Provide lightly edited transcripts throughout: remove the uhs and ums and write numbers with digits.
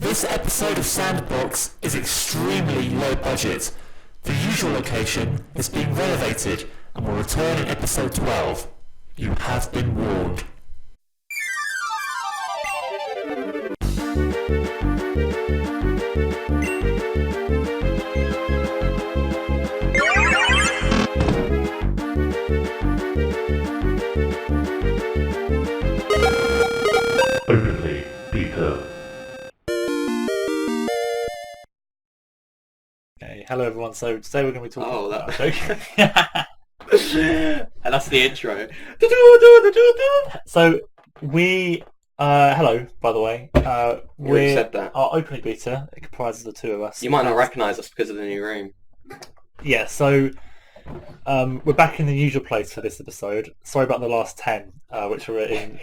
This episode of Sandbox is extremely low budget. The usual location is being renovated and will return in episode 12. You have been warned. Openly, Peter. Okay, hello everyone. So today we're going to be talking about... And that's the intro. So we... hello, by the way. already said that. Our openly beta. It comprises the two of us. You might not recognise us because of the new room. Yeah, so we're back in the usual place for this episode. Sorry about the last 10, which were in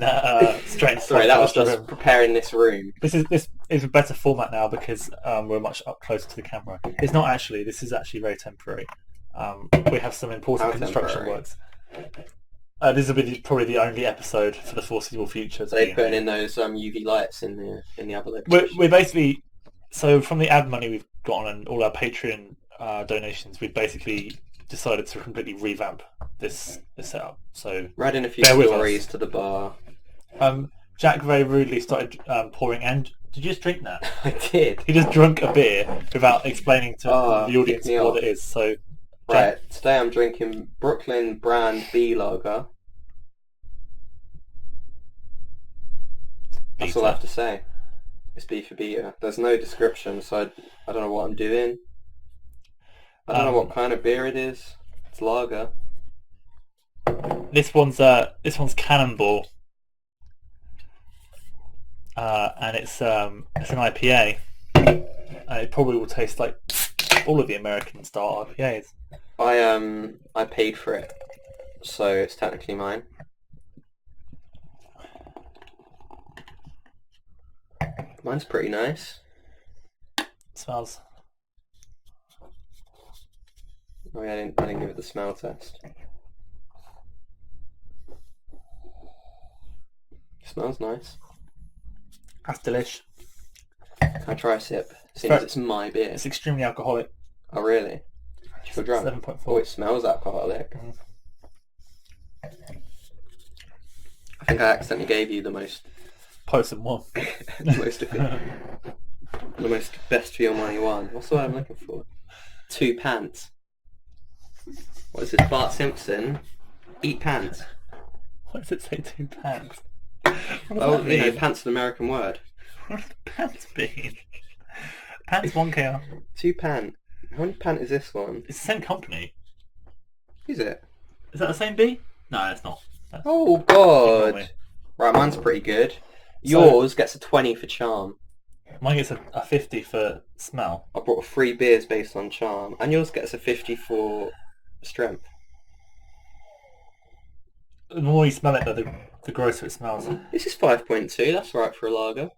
that strange. Sorry, that was podcast just room. preparing this room. This is a better format now because we're much up closer to the camera. It's not actually. This is actually very temporary. We have some important How construction temporary? works. This will be probably the only episode for the foreseeable future. So they're putting in those UV lights in the other We're location. basically, so from the ad money we've gotten and all our Patreon donations, we've basically decided to completely revamp this setup. So Read in a few bear with stories us. to the bar. Jack very rudely started pouring, and did you just drink that? I did. He just drunk a beer without explaining to the audience pick me what off. it is. So Right, today I'm drinking Brooklyn brand B lager. That's all I have to say. It's B for beta. There's no description, so I don't know what I'm doing. I don't know what kind of beer it is. It's lager. This one's Cannonball, and it's an IPA. It probably will taste like all of the American style IPAs. I paid for it, so it's technically mine. Mine's pretty nice. Smells. Oh yeah, I didn't give it the smell test. Smells nice. That's delish. Can I try a sip? Seems fair- it's my beer. It's extremely alcoholic. Oh really? Do you feel drunk? 7.4. Oh, it smells alcoholic. I think I accidentally gave you the most, Potent one. the most best for your money one. What's the word I'm looking for? 2 pants. What is this? Bart Simpson? Eat pants. What does it say? 2 pants. What does Oh, that you know, mean? pants an American word. What does pants mean? Pants 1K. 2 pant. How many pant is this one? It's the same company. Is it? Is that the same B? No, it's not. Oh Ignore me. god. Right, mine's pretty good. So- Yours gets a 20 for charm. Mine gets a 50 for smell. I brought 3 beers based on charm. And yours gets a 50 for strength. The more you smell it, though, the grosser it smells. This is 5.2, that's right for a lager.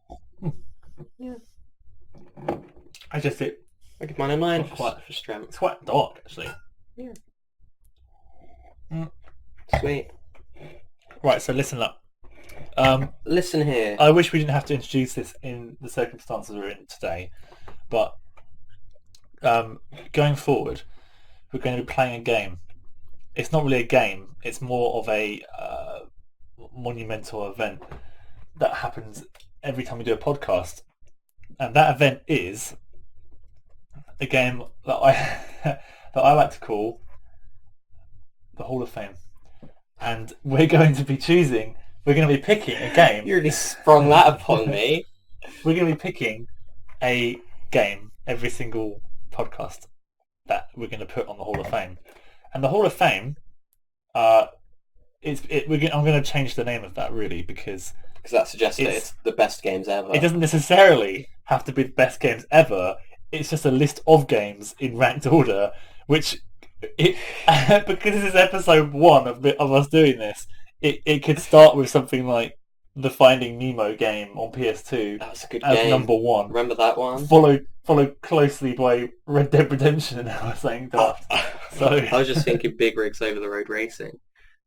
I just it. I give mine a 9 Not quite. for strength. It's quite dark, actually. Sweet. Right, so listen up. Listen here. I wish we didn't have to introduce this in the circumstances we're in today, but going forward, we're going to be playing a game. It's not really a game. It's more of a monumental event that happens every time we do a podcast, and that event is a game that I like to call the Hall of Fame, and we're going to be picking a game. You really sprung that upon me. We're going to be picking a game every single podcast that we're going to put on the Hall of Fame. And the Hall of Fame, I'm going to change the name of that really because Because that suggests that it's the best games ever. it doesn't necessarily have to be the best games ever. It's just a list of games in ranked order, which because this is episode 1 of us doing this, it could start with something like the Finding Nemo game on PS2 That was a good as game. number 1, Remember that one? followed closely by Red Dead Redemption, and I was saying daft. So I was just thinking big rigs over the road racing.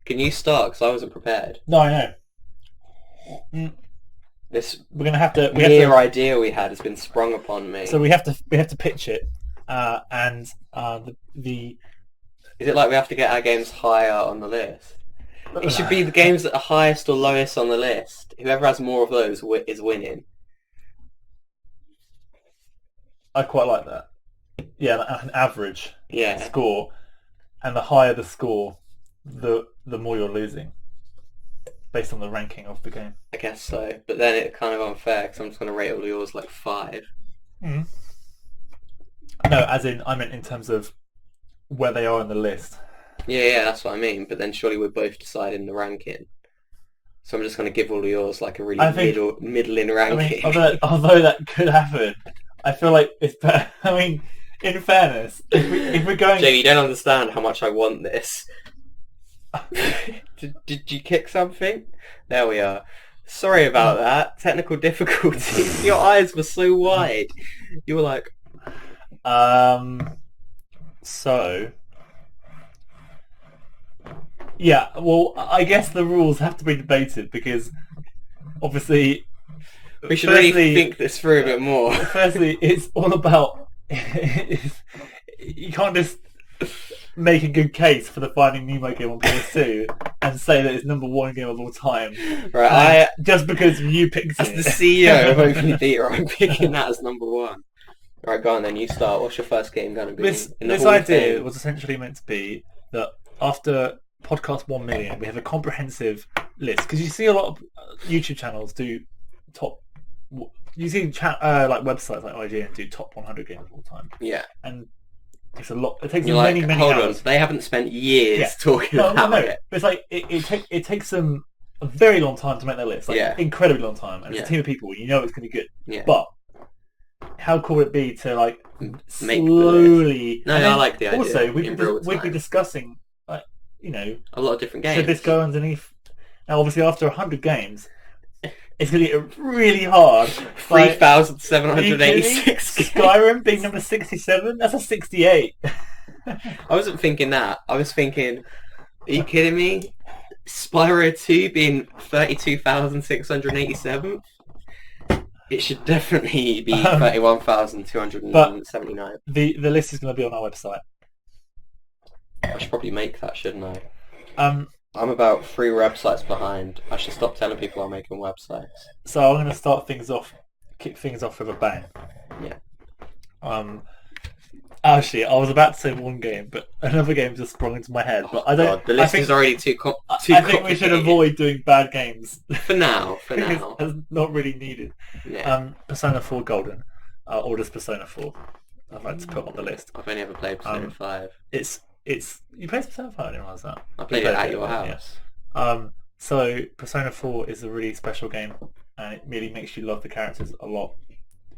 Can you start? Because I wasn't prepared. no, I know. we're gonna have to. mere idea we had has been sprung upon me. So we have to pitch it, and the. Is it like we have to get our games higher on the list? It should be the games that are highest or lowest on the list. Whoever has more of those is winning. I quite like that. Yeah, like an average score, and the higher the score, the more you're losing, based on the ranking of the game. I guess so, but then it's kind of unfair because I'm just going to rate all yours like 5. Mm. No, as in I meant in terms of where they are on the list. Yeah, that's what I mean. But then surely we're both deciding the ranking. So I'm just going to give all of yours like a really middling ranking. I mean, although that could happen, I feel like it's better. I mean, in fairness, if we're going... Jamie, you don't understand how much I want this. Did you kick something? There we are. Sorry about that. Technical difficulties. Your eyes were so wide. You were like... So... Yeah, well, I guess the rules have to be debated because obviously... We should really think this through a bit more. Firstly, it's all about... you can't just make a good case for the Finding Nemo game on PS2 and say that it's number 1 game of all time. Right, just because you picked as it. the CEO of Openly Theatre, I'm picking that as number 1. Right, go on then, you start. What's your first game going to be? This idea was essentially meant to be that after podcast 1 million, we have a comprehensive list. Because you see a lot of YouTube channels do top... You see like websites like IGN do top 100 games of all time. Yeah. And it's a lot. It takes You're many hold hours. on, they haven't spent years talking about it. But it's like it takes them a very long time to make their list. Like incredibly long time. And it's a team of people. You know it's going to be good. Yeah. But how cool would it be to like make slowly? No, I like the idea. Also, we'd be discussing like a lot of different games. Should this go underneath? Now, obviously, after 100 games. It's going to get really hard. 3,786 Skyrim being number 67? That's a 68. I wasn't thinking that. I was thinking, are you kidding me? Spyro 2 being 32,687? It should definitely be 31,279. The list is going to be on our website. I should probably make that, shouldn't I? I'm about 3 websites behind. I should stop telling people I'm making websites. So I'm going to kick things off with a bang. Yeah. Actually, I was about to say one game, but another game just sprung into my head. But I don't. God, the list is already too I think we should avoid doing bad games for now. It's not really needed. Yeah. Persona 4 Golden, or just Persona 4. I'd like to put on the list. I've only ever played Persona 5. It's you played Persona 5, I didn't realise that. I played it at your house. Yeah. So Persona 4 is a really special game, and it really makes you love the characters a lot.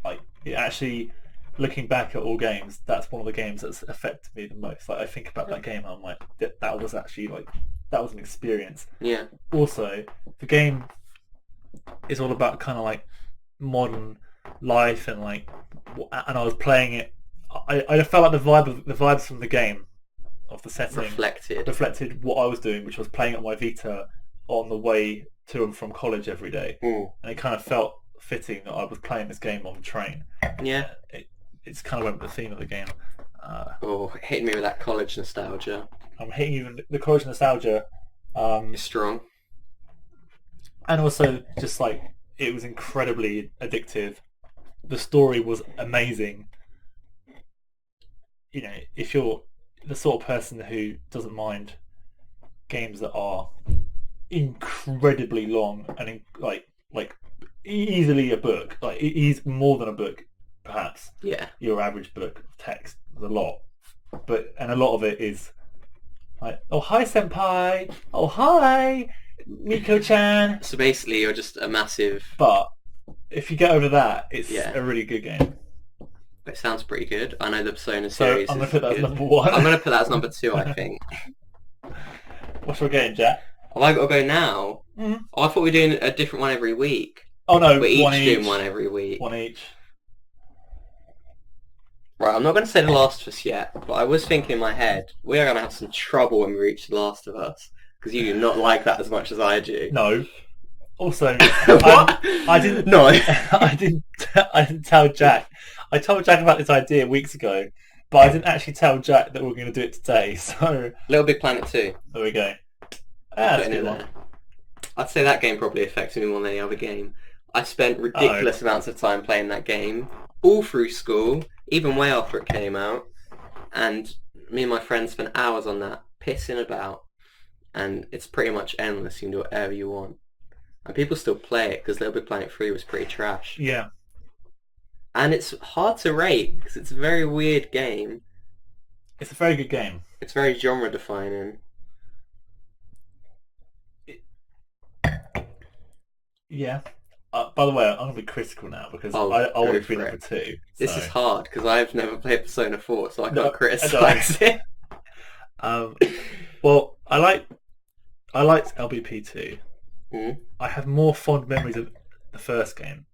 Like it actually, looking back at all games, that's one of the games that's affected me the most. Like I think about that game, and I'm like, that was actually that was an experience. Yeah. Also, the game is all about kind of like modern life and like, and I was playing it. I felt like the vibes from the game. Of the setting reflected what I was doing, which was playing at my Vita on the way to and from college every day. Ooh. And it kind of felt fitting that I was playing this game on the train. Yeah, it's kind of went with the theme of the game. Hitting me with that college nostalgia. I'm hitting you with the college nostalgia. It's strong, and also just like it was incredibly addictive. The story was amazing. You know, if you're the sort of person who doesn't mind games that are incredibly long and like easily a book, like is more than a book, perhaps. Yeah. Your average book of text is a lot, and a lot of it is like, oh hi senpai, oh hi Miko-chan. So basically, you're just a massive. But if you get over that, it's a really good game. It sounds pretty good. I know the Persona series. So I'm going to put that as number 1. I'm going to put that as number 2, I think. What's your game, Jack? Have I got to go now? Mm-hmm. Oh, I thought we were doing a different one every week. Oh no, we're each doing one every week. One each. Right, I'm not going to say The Last of Us yet, but I was thinking in my head, we are going to have some trouble when we reach The Last of Us, because you do not like that as much as I do. No. Also, What? I didn't. No. I didn't tell Jack. I told Jack about this idea weeks ago, but I didn't actually tell Jack that we were going to do it today. So Little Big Planet 2. there we go. Putting That's a it good there. one. I'd say that game probably affected me more than any other game. I spent ridiculous amounts of time playing that game, all through school, even way after it came out. And me and my friends spent hours on that, pissing about. And it's pretty much endless. You can do whatever you want. And people still play it because Little Big Planet 3 was pretty trash. Yeah. And it's hard to rate because it's a very weird game. It's a very good game. It's very genre defining. Yeah. By the way, I'm going to be critical now because Oh, I want go it to be for number it. 2. This so- is hard because I've never played Persona 4, so I No, can't criticise it. Well, I liked LBP2. Mm. I have more fond memories of the first game.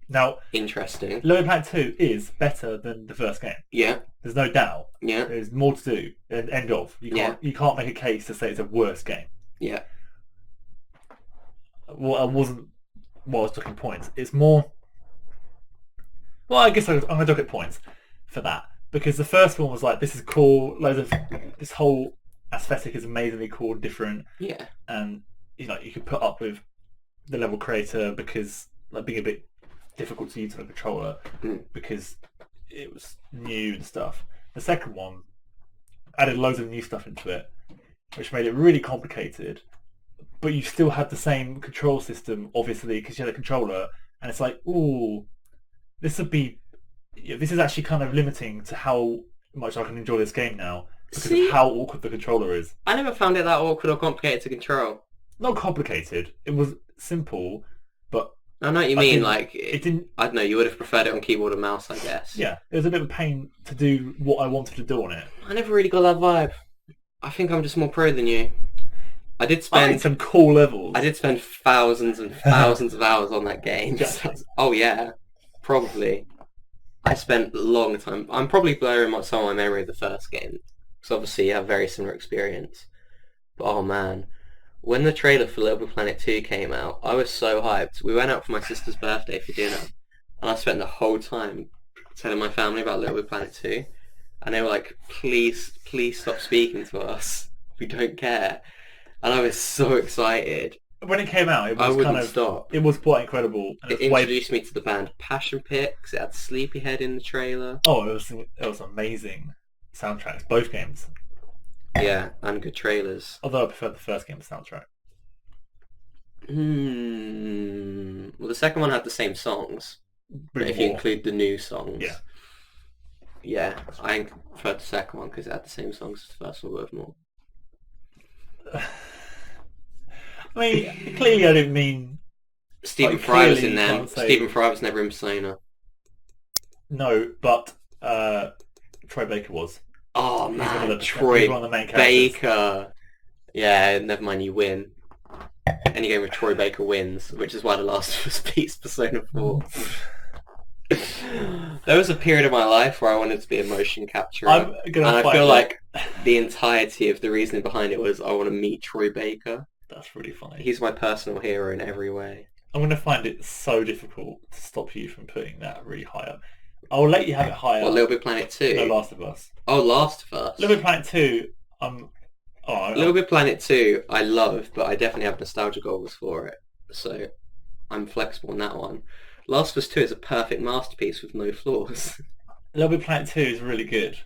Now, Interesting. Little Big Planet 2 is better than the first game. Yeah, There's no doubt. yeah, There's more to do. End of. You can't make a case to say it's a worse game. yeah. Well, I wasn't. Well, I was looking points. It's more. Well, I guess I'm going to look at points for that because the first one was like, this is cool. Loads of this whole aesthetic is amazingly cool and different, Yeah, and you could put up with the level creator because like being a bit difficult to use on a controller because it was new and stuff. The second one added loads of new stuff into it, which made it really complicated. But you still had the same control system, obviously, because you had a controller, and it's like, ooh, this is actually kind of limiting to how much I can enjoy this game now because See? of how awkward the controller is. I never found it that awkward or complicated to control. Not complicated. It was simple, but I know what you I mean. didn't- Like, it didn't. I don't know. You would have preferred it on keyboard and mouse, I guess. Yeah, it was a bit of a pain to do what I wanted to do on it. I never really got that vibe. I think I'm just more pro than you. I did I had spend some cool levels. I did spend thousands and thousands of hours on that game. Yeah. So- oh yeah, probably. I spent a long time. I'm probably blurring some of my memory of the first game, because obviously you have a very similar experience. But oh man, when the trailer for Little Big Planet 2 came out, I was so hyped. We went out for my sister's birthday for dinner, and I spent the whole time telling my family about Little Big Planet 2, and they were like, please stop speaking to us. We don't care. And I was so excited. When it came out, it I was wouldn't kind of stop. it was quite incredible. And It it's way- introduced me to the band Passion Pit, 'cause it had Sleepyhead in the trailer. Oh, it was amazing soundtracks, both games. Yeah, and good trailers. Although I prefer the first game's soundtrack. Well, the second one had the same songs, but if you More. include the new songs. Yeah. Yeah, I preferred the second one because it had the same songs as the first one worth more. I mean, clearly I didn't mean Stephen Like, Fry was clearly in you there. can't say- Stephen Fry was never in Persona. no, but Troy Baker was. Oh He's man, one of the, Troy he's one of the main characters. Baker. Yeah, never mind, you win. Any game with Troy Baker wins, which is why The Last of Us beats Persona 4. There was a period of my life where I wanted to be a motion capturer, I'm and gonna I find feel it. like the entirety of the reasoning behind it was I want to meet Troy Baker. That's really funny. He's my personal hero in every way. I'm going to find it so difficult to stop you from putting that really high up. I will let you have it higher. What, Little Big Planet 2? No, Last of Us. Oh, Last of Us. Little Bit Planet 2, Little Bit Planet 2 I love, but I definitely have nostalgia goals for it, so I'm flexible on that one. Last of Us 2 is a perfect masterpiece with no flaws. Little Bit Planet 2 is really good.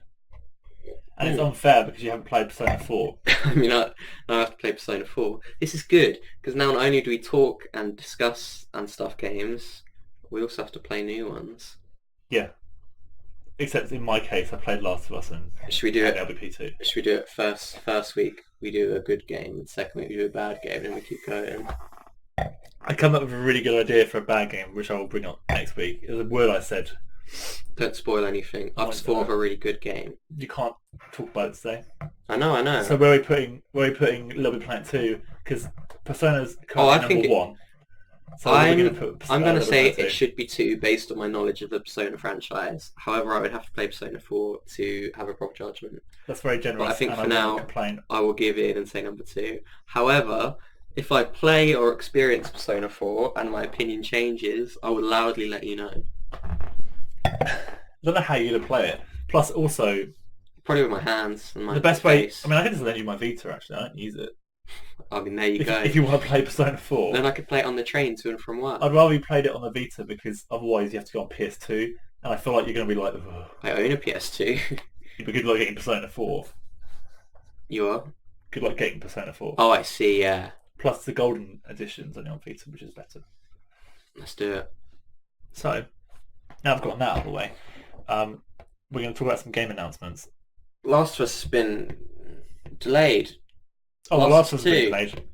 And it's unfair because you haven't played Persona 4. I mean, I have to play Persona 4. This is good, because now not only do we talk and discuss and stuff games, we also have to play new ones. Yeah. Except in my case, I played Last of Us and Should we do it? LBP2. Should we do it first week? We do a good game, and second week we do a bad game, and then we keep going. I come up with a really good idea for a bad game, which I will bring up next week. It was a word I said. Don't spoil anything. I've won't thought of do it. a really good game. You can't talk about it today. I know. So where are we putting Little Bit Planet 2? Because Persona's Oh, I currently think number 1. So where are we I'm gonna put going to Little say Bit Planet it should be 2 based on my knowledge of the Persona franchise. However, I would have to play Persona 4 to have a proper judgment. 2? That's very generous. But I think and for won't now- complain. I will give in and say number 2. However, If I play or experience Persona 4 and my opinion changes, I will loudly let you know. I don't know how you're going to play it. Plus, also, Probably with my hands and my the best way... face. I mean, I can just lend you my Vita, actually. I don't use it. I mean, there you go. If you want to play Persona 4... Then I could play it on the train to and from work. I'd rather you played it on the Vita because otherwise you have to go on PS2, and I feel like you're going to be like... Ugh. I own a PS2. You'd be good like getting Persona 4. You are? Good like getting Persona 4. Oh, I see, yeah. Plus the golden edition's only on Vita, which is better. Let's do it. So, now I've gotten that out of the way. We're going to talk about some game announcements. Last of Us has been delayed. Oh, the Last of Us has been 2. delayed.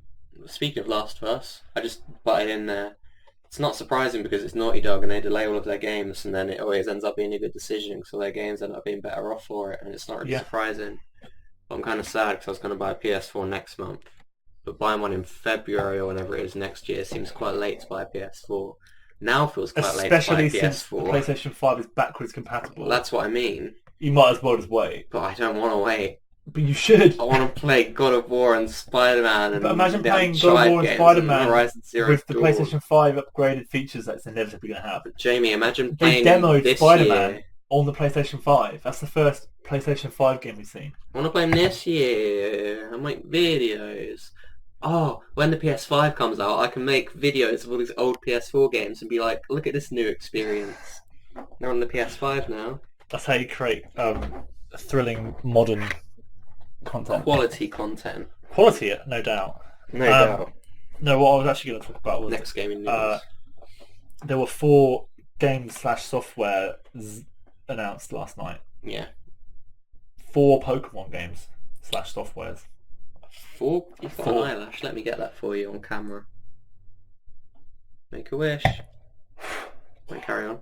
Speaking of Last of Us, I just butted in there. It's not surprising because it's Naughty Dog and they delay all of their games and then it always ends up being a good decision, so their games end up being better off for it, and it's not really surprising. But I'm kind of sad because I was going to buy a PS4 next month, but buying one in February or whenever it is next year seems quite late to buy a PS4. Now feels quite late to buy a Especially since the PS4. PlayStation 5 is backwards compatible. Well, that's what I mean. You might as well just wait. But I don't want to wait. But you should. I want to play God of War and Spider-Man and But imagine the playing Uncharted God of War and games Spider-Man Horizon Zero with the Dawn. PlayStation 5 upgraded features that's inevitably going to have. Jamie, imagine They playing demoed this Spider-Man year. on the PlayStation 5. That's the first PlayStation 5 game we've seen. I want to play them this year and make videos. Oh, when the PS5 comes out, I can make videos of all these old PS4 games and be like, look at this new experience. They're on the PS5 now. That's how you create thrilling modern content. Quality content. Quality, no doubt. No doubt. No, what I was actually going to talk about was Next gaming news. there were 4 games/software announced last night. Yeah. 4 Pokemon games/softwares. 4? You've got 4. an eyelash. Let me get that for you on camera. Make a wish. Wait, carry on.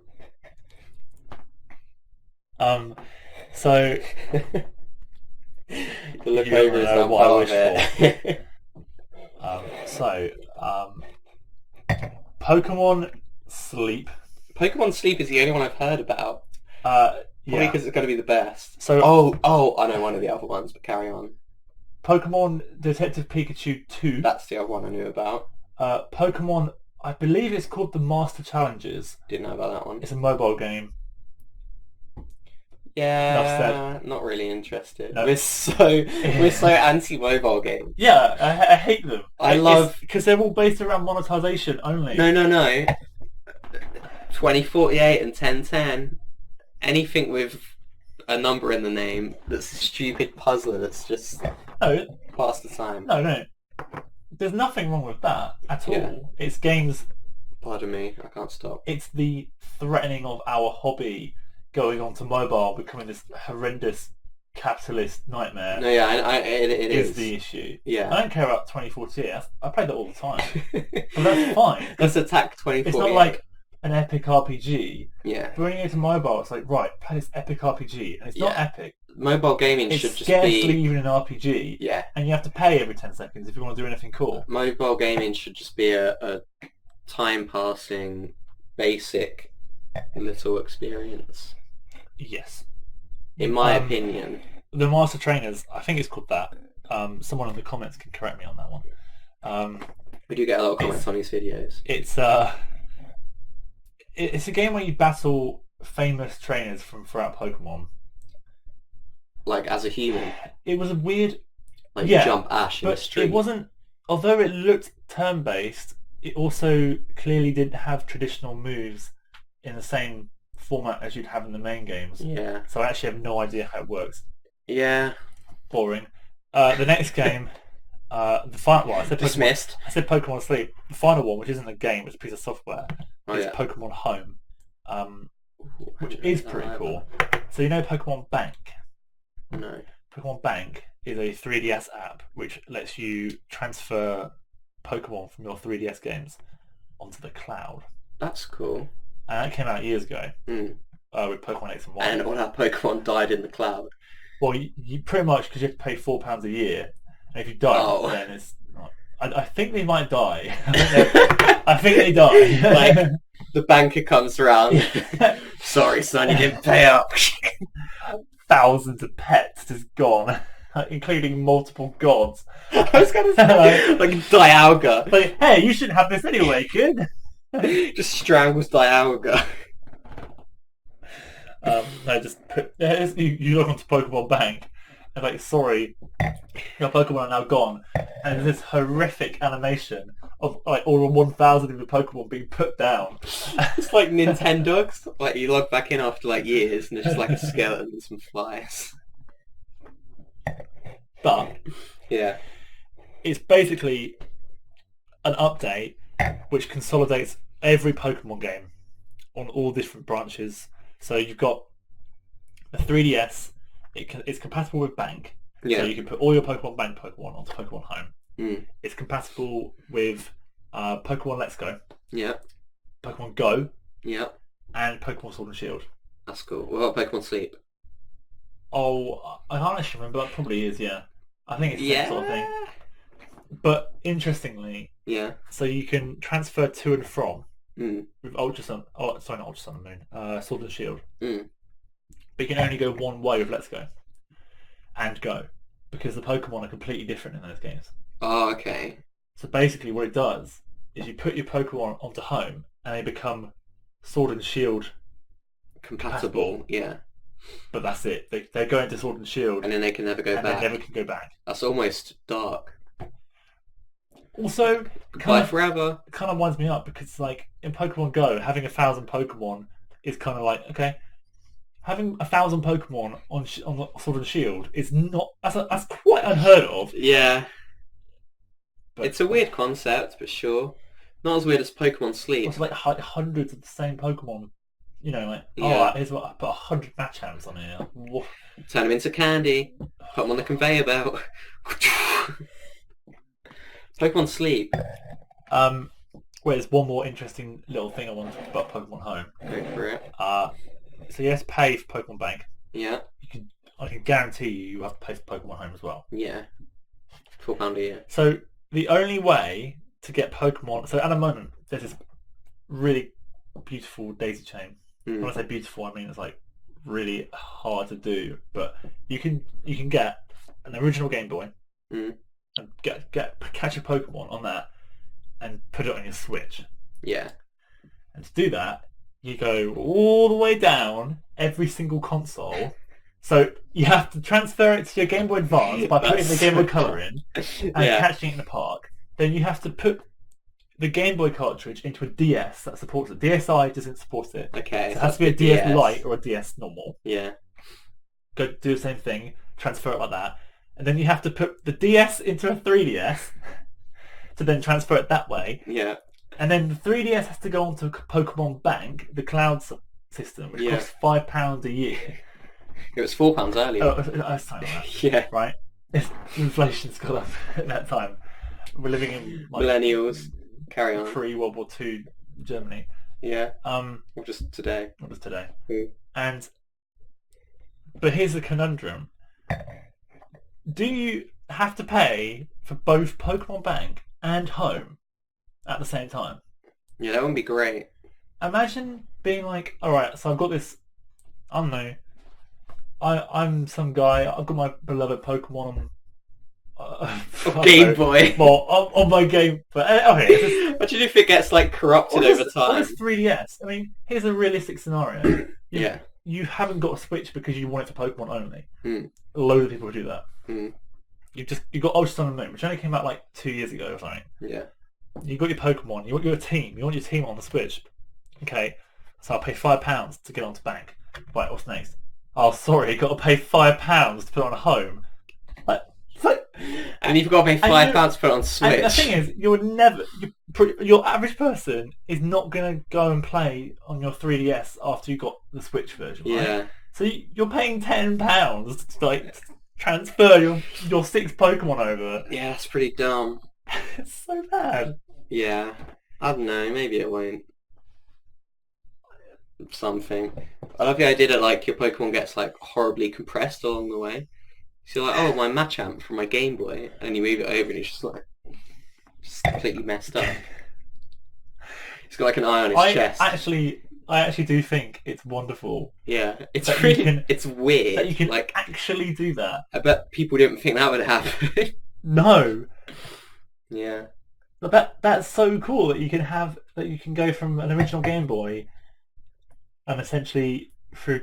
So The look you don't over is know not what I part wish of it. Pokemon Sleep. Pokemon Sleep is the only one I've heard about. Probably Yeah. because it's going to be the best. So I know one of the other ones, but carry on. Pokemon Detective Pikachu 2. That's the other one I knew about. Pokemon, I believe it's called the Master Challenges. Didn't know about that one. It's a mobile game. Yeah, not really interested. No. We're so anti-mobile games. Yeah, I hate them. I love... because they're all based around monetization only. No. 2048 and 1010. Anything with a number in the name that's a stupid puzzler that's just No, pass the time. no. There's nothing wrong with that at all. Yeah. It's games. Pardon me, I can't stop. It's the threatening of our hobby going on to mobile, becoming this horrendous capitalist nightmare. No, yeah, it is is. the issue. Yeah. I don't care about 2048. I play that all the time. But that's fine. Let's attack 2048. It's not like an epic RPG. Yeah. But when you go to mobile, it's like, right, play this epic RPG. And it's not epic. Mobile gaming It's should just scarcely be... even an RPG. Yeah. And you have to pay every 10 seconds if you want to do anything cool. Mobile gaming should just be a time-passing, basic little experience. Yes. In my opinion. The Master Trainers, I think it's called that. Someone in the comments can correct me on that one. We do get a lot of comments on these videos. It's a game where you battle famous trainers from throughout Pokemon. Like, as a human. It was a weird... Like, Yeah, jump Ash in the but street. it wasn't... Although it looked turn-based, it also clearly didn't have traditional moves in the same format as you'd have in the main games. Yeah. So I actually have no idea how it works. Yeah. Boring. The next game, the final one, I Dismissed. said Pokemon Sleep. The final one, which isn't a game, it's a piece of software, is yeah. Pokemon Home, which is pretty cool. So you know Pokemon Bank? No. Pokemon Bank is a 3DS app which lets you transfer Pokemon from your 3DS games onto the cloud. That's cool. And that came out years ago Mm. with Pokemon X and Y. And all our Pokemon died in the cloud. Well, you pretty much, because you have to pay £4 a year, and if you don't, then it's not... I think they might die. I think they die. Like, the banker comes around. Sorry, son, you didn't pay up. Thousands of pets just gone. including multiple gods. I was going to say, like Dialga. Like, hey, you shouldn't have this anyway, kid. Just strangles Dialga. No, just put, you log onto Pokemon Bank, and like, sorry, your Pokemon are now gone, and there's this horrific animation of like all 1,000 of your Pokemon being put down. It's like Nintendogs. Like you log back in after like years, and it's just like a skeleton and some flies. But Yeah. it's basically an update which consolidates every Pokemon game on all different branches. So you've got the 3DS. It's compatible with Bank. Yeah. So you can put all your Pokemon Bank Pokemon onto Pokemon Home. Mm. It's compatible with Pokemon Let's Go, Yeah. Pokemon Go, Yeah. and Pokemon Sword and Shield. That's cool. What about Pokemon Sleep? Oh, I can't actually remember. That probably is, yeah. I think it's the same sort of thing. Yeah. But interestingly, Yeah. so you can transfer to and from Mm. with Ultra Sun. Oh, sorry, not Ultra Sun and Moon. Sword and Shield. Mm. But you can only go one way with Let's Go and Go because the Pokemon are completely different in those games. Oh, okay. So basically, what it does is you put your Pokemon onto Home and they become Sword and Shield, Compatible. Yeah. but that's it. They go into Sword and Shield And then they can never go and back. they never can go back. That's almost dark. Also, Goodbye forever. it kind of winds me up because like in Pokemon Go, having 1,000 Pokemon is kind of like, okay, having 1,000 Pokemon on Sword and Shield is not that's quite unheard of. Yeah. But It's a weird concept, but sure. Not as weird as Pokemon Sleep. it's like hundreds of the same Pokemon. You know, like Yeah. here's what I put 100 Machamps on here. Woof. Turn them into candy. Put them on the conveyor belt. Pokemon Sleep. Well, there's one more interesting little thing I want to talk about Pokemon Home. Go for it. So you have to pay for Pokemon Bank. Yeah. I can guarantee you have to pay for Pokemon Home as well. Yeah. £4 a year. So the only way to get Pokemon, so at the moment there's this really beautiful daisy chain. Mm. When I say beautiful, I mean it's like really hard to do, but you can get an original Game Boy Mm. and catch a Pokemon on that and put it on your Switch. Yeah. And to do that, you go all the way down every single console. So you have to transfer it to your Game Boy Advance by putting the Game Boy Color in and catching it in the park. Then you have to put the Game Boy cartridge into a DS that supports it. DSi doesn't support it. Okay. So it has to be a DS Lite or a DS normal. Yeah. Go do the same thing, transfer it like that. And then you have to put the DS into a 3DS to then transfer it that way. Yeah. And then the 3DS has to go onto Pokemon Bank, the cloud system, which costs £5 a year. It was £4 earlier. Oh, I was saying that. Yeah. Right? Inflation's gone up at that time. We're living in like, Millennials. Carry on. pre-World War II Germany. Yeah. Or Or just today. was today. Mm. But here's the conundrum. Do you have to pay for both Pokemon Bank and Home at the same time? Yeah, that wouldn't be great. Imagine being like, alright, so I've got this, I don't know, I'm some guy, I've got my beloved Pokemon on Game Boy. Well, on my game, but okay. Imagine if it gets like corrupted over time. On this 3DS, I mean, here's a realistic scenario. Yeah. You haven't got a Switch because you want it for Pokemon only. Mm. A load of people do that. Mm. You got Ultra Sun and Moon, which only came out like 2 years ago or something. Yeah. You got your Pokemon. You want your team. You want your team on the Switch. Okay, so I'll pay £5 to get onto Bank. Right, what's next? Oh, sorry, got to pay £5 to put on Home. And you've got to pay £5 to put it on Switch. And the thing is, your average person is not going to go and play on your 3DS after you got the Switch version. Right? Yeah. So you're paying £10 to like transfer your 6 Pokemon over. Yeah, that's pretty dumb. It's so bad. Yeah. I don't know, maybe it won't. Something. I love the idea that like your Pokemon gets like horribly compressed along the way. So you're like, oh, my Machamp from my Game Boy, and you move it over and it's just completely messed up. He's got like an eye on his chest. I I actually do think it's wonderful Yeah, it's That you really, can- it's weird. that you can Like, actually do that. I bet people didn't think that would happen. No, Yeah. but that's so cool that you can go from an original Game Boy and essentially through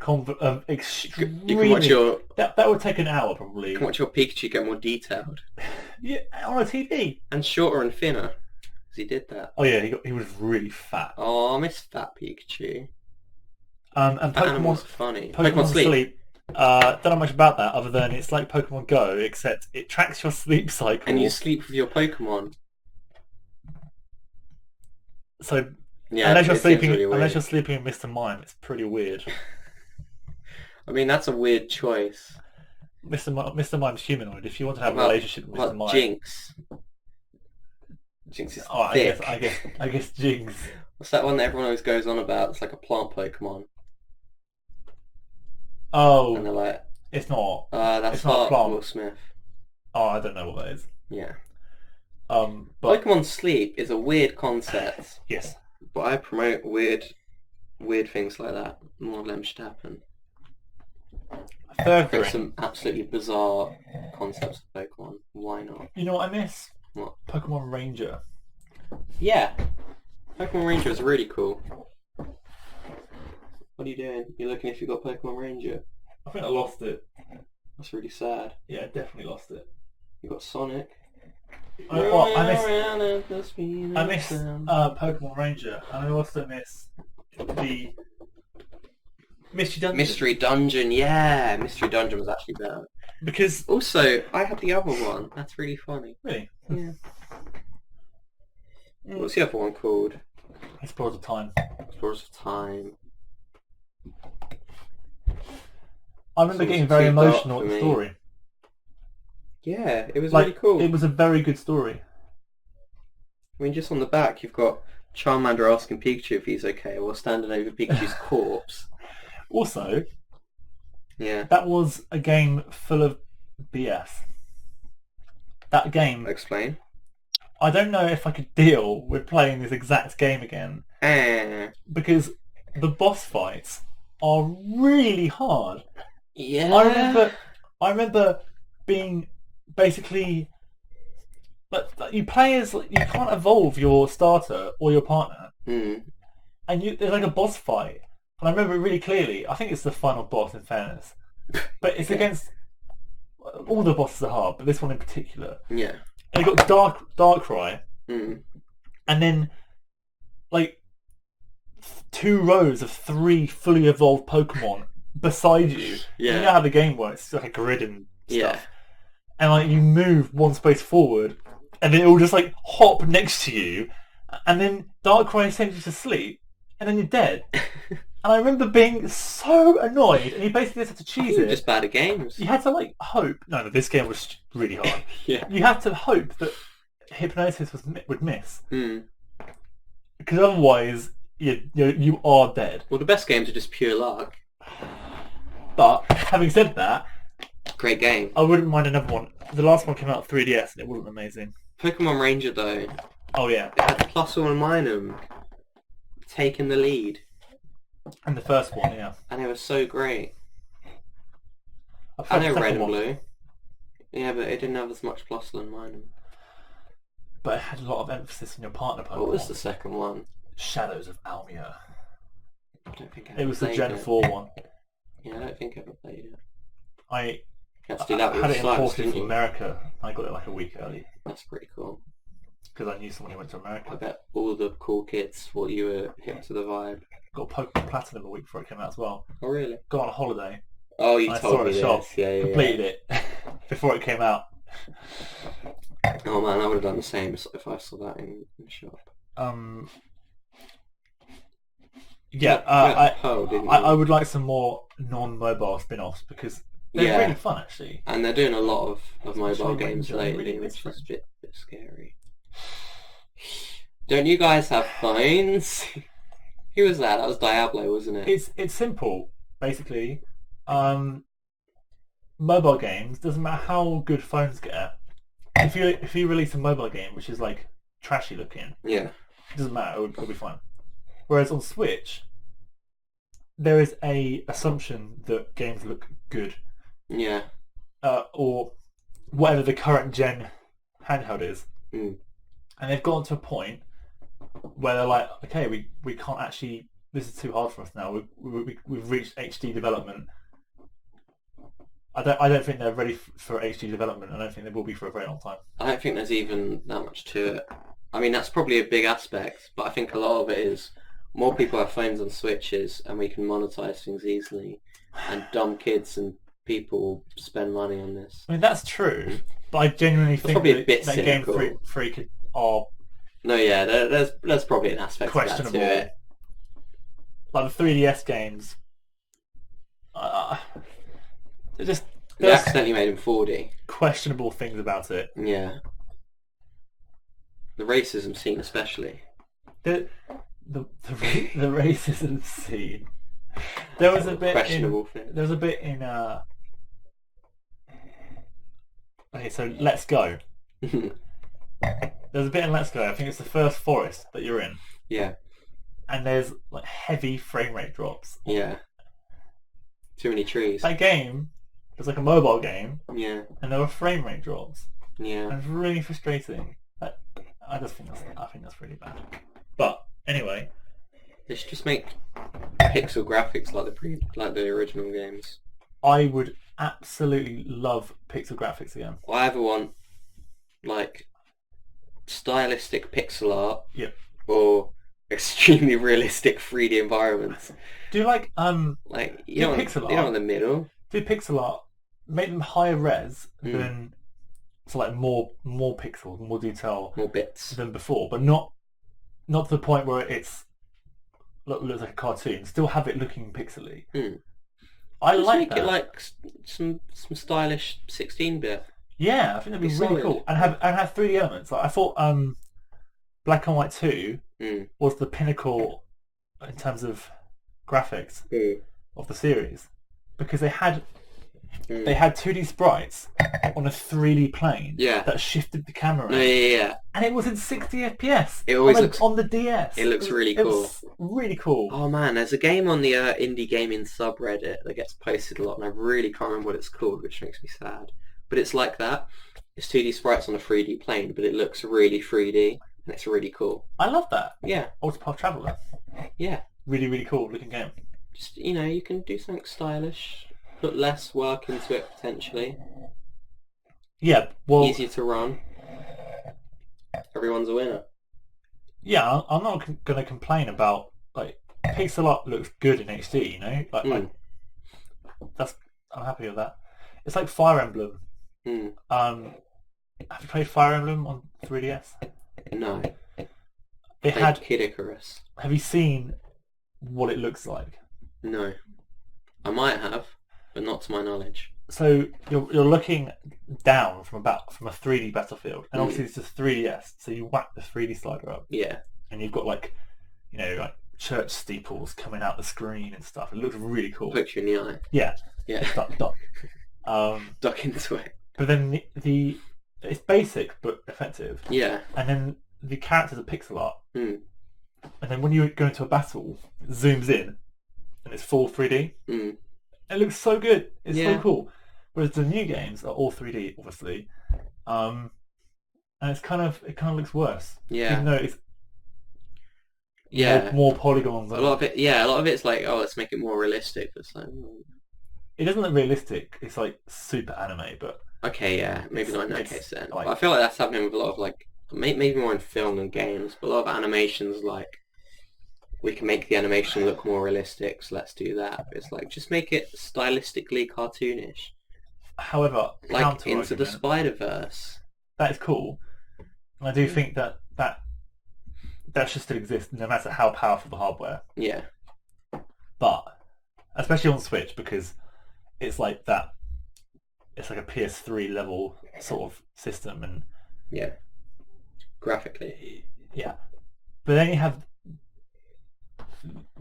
extremely. You can watch your That would take an hour probably. you can watch your Pikachu get more detailed Yeah, on a TV. and shorter and thinner. 'Cause he did that. Oh yeah, he was really fat. Oh, I miss Fat Pikachu. And Fat animals Pokemon are funny. Pokemon Sleep. Don't know much about that other than it's like Pokemon Go, except it tracks your sleep cycle. And you sleep with your Pokemon. So Yeah, unless you're it seems sleeping, really weird. unless you're sleeping with Mr. Mime, it's pretty weird. I mean, that's a weird choice. Mr. Mime's humanoid. If you want to have a What relationship with Mr. Mime, Jinx? Jinx is oh, thick. I guess Jinx. What's that one that everyone always goes on about? It's like a plant Pokemon. And they're Oh, like, it's not. that's It's not a Hart plant. Will Smith. Oh, I don't know what that is. Yeah. But Pokemon Sleep is a weird concept, yes, but I promote weird things like that. More of them should happen. Create Furthering. some absolutely bizarre concepts of Pokemon. Why not? You know what I miss? What? Pokemon Ranger. Yeah. Pokemon Ranger is really cool. What are you doing? You're looking if you got Pokemon Ranger. I think I lost it. That's really sad. Yeah, I definitely lost it. You got Sonic. I miss Pokemon Ranger, and I also miss the Mystery Dungeon. Mystery Dungeon, yeah. Mystery Dungeon was actually better. Because Also, I had the other one. That's really funny. really, Yeah. What's the other one called? Explorers of Time. Explorers of Time. I remember It's getting very too dark emotional for at the me. story. Yeah, it was Like really cool. it was a very good story. I mean, just on the back, you've got Charmander asking Pikachu if he's okay while standing over Pikachu's corpse. Also, Yeah. that was a game full of BS. That game, Explain. I don't know if I could deal with playing this exact game again because the boss fights are really hard. Yeah. I remember being basically, but you players, you can't evolve your starter or your partner, Mm. and there's like a boss fight, and I remember it really clearly. I think it's the final boss, in fairness, but it's against all the bosses are hard, but this one in particular. Yeah. And you got Darkrai, Mm. and then like 2 rows of 3 fully evolved Pokemon beside you. Yeah. You know how the game works, it's like a grid and stuff. Yeah. And like you move one space forward, and then it will just like hop next to you, and then Darkrai sends you to sleep, and then you're dead. And I remember being so annoyed, and you basically just had to cheese You're it. just bad at games. You had to like hope. No, this game was really hard. Yeah. You had to hope that Hypnosis would miss, Mm. because otherwise you are dead. Well, the best games are just pure luck. But having said that, Great game. I wouldn't mind another one. The last one came out 3DS, and it wasn't amazing. Pokemon Ranger, though, Oh yeah, they had Plusle and Minun taking the lead, and the first one, yeah. and they were so great. I I prefer know the Red second and one, Blue. Yeah, but it didn't have as much Plusle and Minun. but it had a lot of emphasis on your partner Pokemon. What was the second one? Shadows of Almia. I don't think I It ever was the played Gen it. 4 one. Yeah, I don't think I ever played it. I You had to do that with had it Slice, imported didn't from you? America. I got it like a week early That's pretty cool. because I knew someone who went to I America. bet all the cool kids thought you were hip to the vibe. Got Pokemon Platinum a week before it came out as well. Oh, really? Got on a holiday. Oh, you I told saw me it this. shop. Yeah. Completed it before it came out. Oh man, I would have done the same if I saw that in the shop. Yeah, Didn't you? I would like some more non-mobile spin-offs because they're Yeah. really fun actually. And they're doing a lot of mobile Especially games Ranger, lately, really which is different. a bit scary. Don't you guys have phones? Who was that? That was Diablo, wasn't it? It's simple basically. Mobile games, doesn't matter how good phones get. If you release a mobile game which is like trashy looking, Yeah. it doesn't matter. It'll be fine. Whereas on Switch, there is a assumption that games look good, Yeah. or whatever the current gen handheld is, Mm. and they've gotten to a point where they're like, okay, we can't actually. This is too hard for us now. We've reached HD development. I don't think they're ready for HD development. I don't think they will be for a very long time. I don't think there's even that much to it. I mean, that's probably a big aspect, but I think a lot of it is more people have phones on Switches and we can monetize things easily, and dumb kids and people spend money on this. I mean, that's true, but I genuinely think probably a bit that Game cynical. Freak are No, yeah, there's probably an aspect of that questionable. to it. Like the 3DS games, there's They accidentally made him 4D. questionable things about it. Yeah. The racism scene especially. The racism scene. There was a bit Questionable thing. There was a bit in okay, so Let's Go. There's a bit in Let's Go. I think it's the first forest that you're in, Yeah. and there's like heavy frame rate drops. Yeah. Too many trees. That game was like a mobile game, Yeah. and there were frame rate drops. Yeah. And it's really frustrating. I think that's really bad. But anyway, They should just make pixel graphics like the original games. I would absolutely love pixel graphics again. I either want like stylistic pixel art, Yep. or extremely realistic 3D environments. Do you like Like Do you don't pixel you don't art. want the middle. do pixel art? Make them higher res Mm. than so like more pixels, more detail More bits. than before, but not to the point where it's looks like a cartoon. Still have it looking pixely. Mm. I Just like make that. it like some stylish 16-bit. Yeah, I think that'd be Be really solid. cool, and have 3D elements. Like I thought, Black and White 2 Mm. was the pinnacle in terms of graphics Mm. of the series, because they had Mm. 2D sprites on a 3D plane Yeah. that shifted the camera, No, yeah. and it was in 60 FPS. It always on the, looks- on the DS. it looks really It was really cool. Oh man, there's a game on the indie gaming subreddit that gets posted a lot, and I really can't remember what it's called, which makes me sad. But it's like that. It's 2D sprites on a 3D plane, but it looks really 3D, and it's really cool. I love that. Yeah, Octopath Traveler, yeah. really really cool looking game. Just, you can do something stylish, put less work into it potentially. Yeah, well, Easier to run. Everyone's a winner. yeah, I'm not going to complain about like pixel art looks good in HD. You know, like I'm happy with that. It's like Fire Emblem. Mm. Have you played Fire Emblem on 3DS? No. They Played had. Kid Icarus. Have you seen what it looks like? No. I might have, but not to my knowledge. So you're looking down from a 3D battlefield, and obviously it's just 3DS. So you whack the 3D slider up, Yeah. and you've got like church steeples coming out the screen and stuff. It looks really cool. Look you in the eye. Yeah, Yeah. duck. Duck into it. But then the it's basic but effective, Yeah. and then the characters are pixel art, Mm. and then when you go into a battle, it zooms in, and it's full 3D. Mm. It looks so good. It's Yeah. so cool. Whereas the new games are all 3D, obviously, and it kind of looks worse. Yeah. Even though it's Yeah. more polygons. A lot of it, yeah, a lot of it's like, oh, let's make it more realistic. It's like, It doesn't look realistic. It's like super anime, but okay, yeah, maybe not in that It's case then. like- But I feel like that's happening with a lot of like, maybe more in film than games, but a lot of animations like, we can make the animation look more realistic, so let's do that. It's like, just make it stylistically cartoonish. however, Like counter Into the argument, Spider-Verse. that is cool. And I do think that should still exist no matter how powerful the hardware. Yeah. But especially on Switch, because it's like that. It's like a PS3 level sort of system, and Yeah. Graphically. yeah. But then you have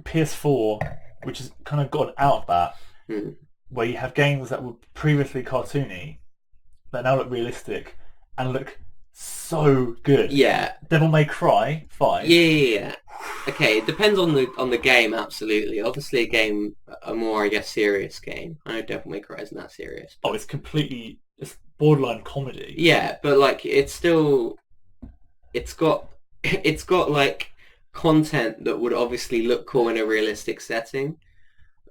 PS4, which has kind of gotten out of that, Hmm. where you have games that were previously cartoony that now look realistic and look so good. Yeah. Devil May Cry 5. Yeah. Okay, it depends on the game, absolutely. Obviously, a more, I guess, serious game. I know Devil May Cry isn't that serious. Oh, it's borderline comedy. Yeah, but like it's got like content that would obviously look cool in a realistic setting,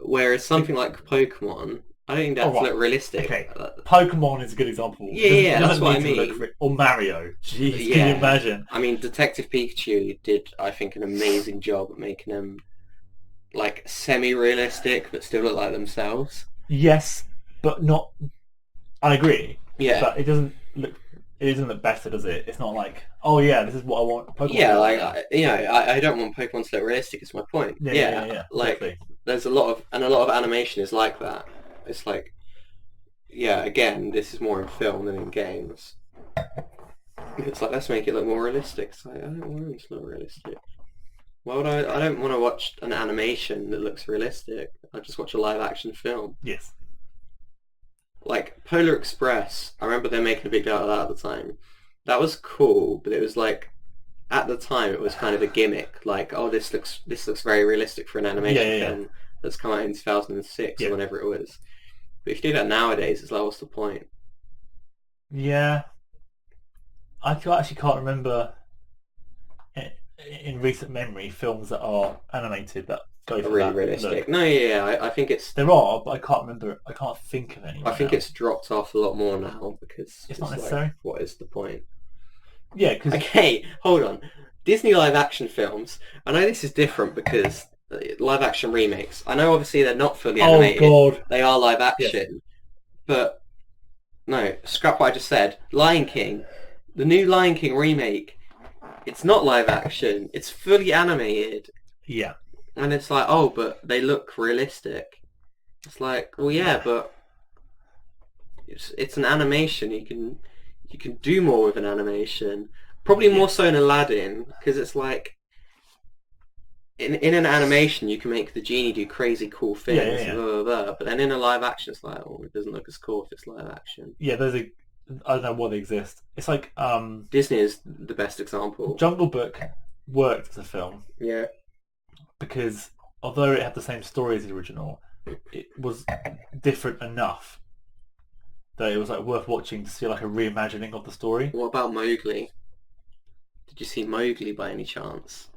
whereas something like Pokemon, I don't think that's look realistic. Okay, Pokemon is a good example. Yeah, that's what I mean. Or Mario. Jeez, can you imagine? I mean, Detective Pikachu did, I think, an amazing job at making them like semi-realistic, but still look like themselves. Yes, but not. I agree. Yeah, but it doesn't look better, does it? It's not like, oh yeah, this is what I want Pokemon. Yeah, like I don't want Pokemon to look realistic. Is my point. Yeah. Like exactly. there's a lot of animation is like that. It's like, yeah, again, this is more in film than in games. It's like, let's make it look more realistic. It's like, I don't want it to look realistic. Why would I don't want to watch an animation that looks realistic. I just watch a live action film. Yes. Like Polar Express, I remember them making a big deal out of that at the time. That was cool, but it was like, at the time, it was kind of a gimmick. Like, oh, this looks very realistic for an animation film that's come out in 2006 or whenever it was. But if you do that nowadays, it's like, what's the point? Yeah. I actually can't remember in recent memory films that are animated that go for really that realistic. look. No, yeah, I think it's... There are, but I can't remember. I can't think of any. I think it's dropped off a lot more now because it's not like, necessary. What is the point? Yeah, because... Okay, hold on. Disney live action films, I know this is different because live action remakes, I know obviously they're not fully animated. Oh god. They are live action. But no, scrap what I just said. Lion King, the new Lion King remake, it's not live action, it's fully animated. Yeah. And it's like, oh, but they look realistic. It's like, well, yeah, but it's an animation. You can do more with an animation. Probably more so in Aladdin, because it's like, in an animation you can make the genie do crazy cool things, blah, blah, blah, but then in a live action it's like, oh, it doesn't look as cool if it's live action. Yeah, I don't know what they exist. It's like Disney is the best example. Jungle Book worked as a film. Yeah. Because although it had the same story as the original, it was different enough that it was like worth watching to see like a reimagining of the story. What about Mowgli? Did you see Mowgli by any chance?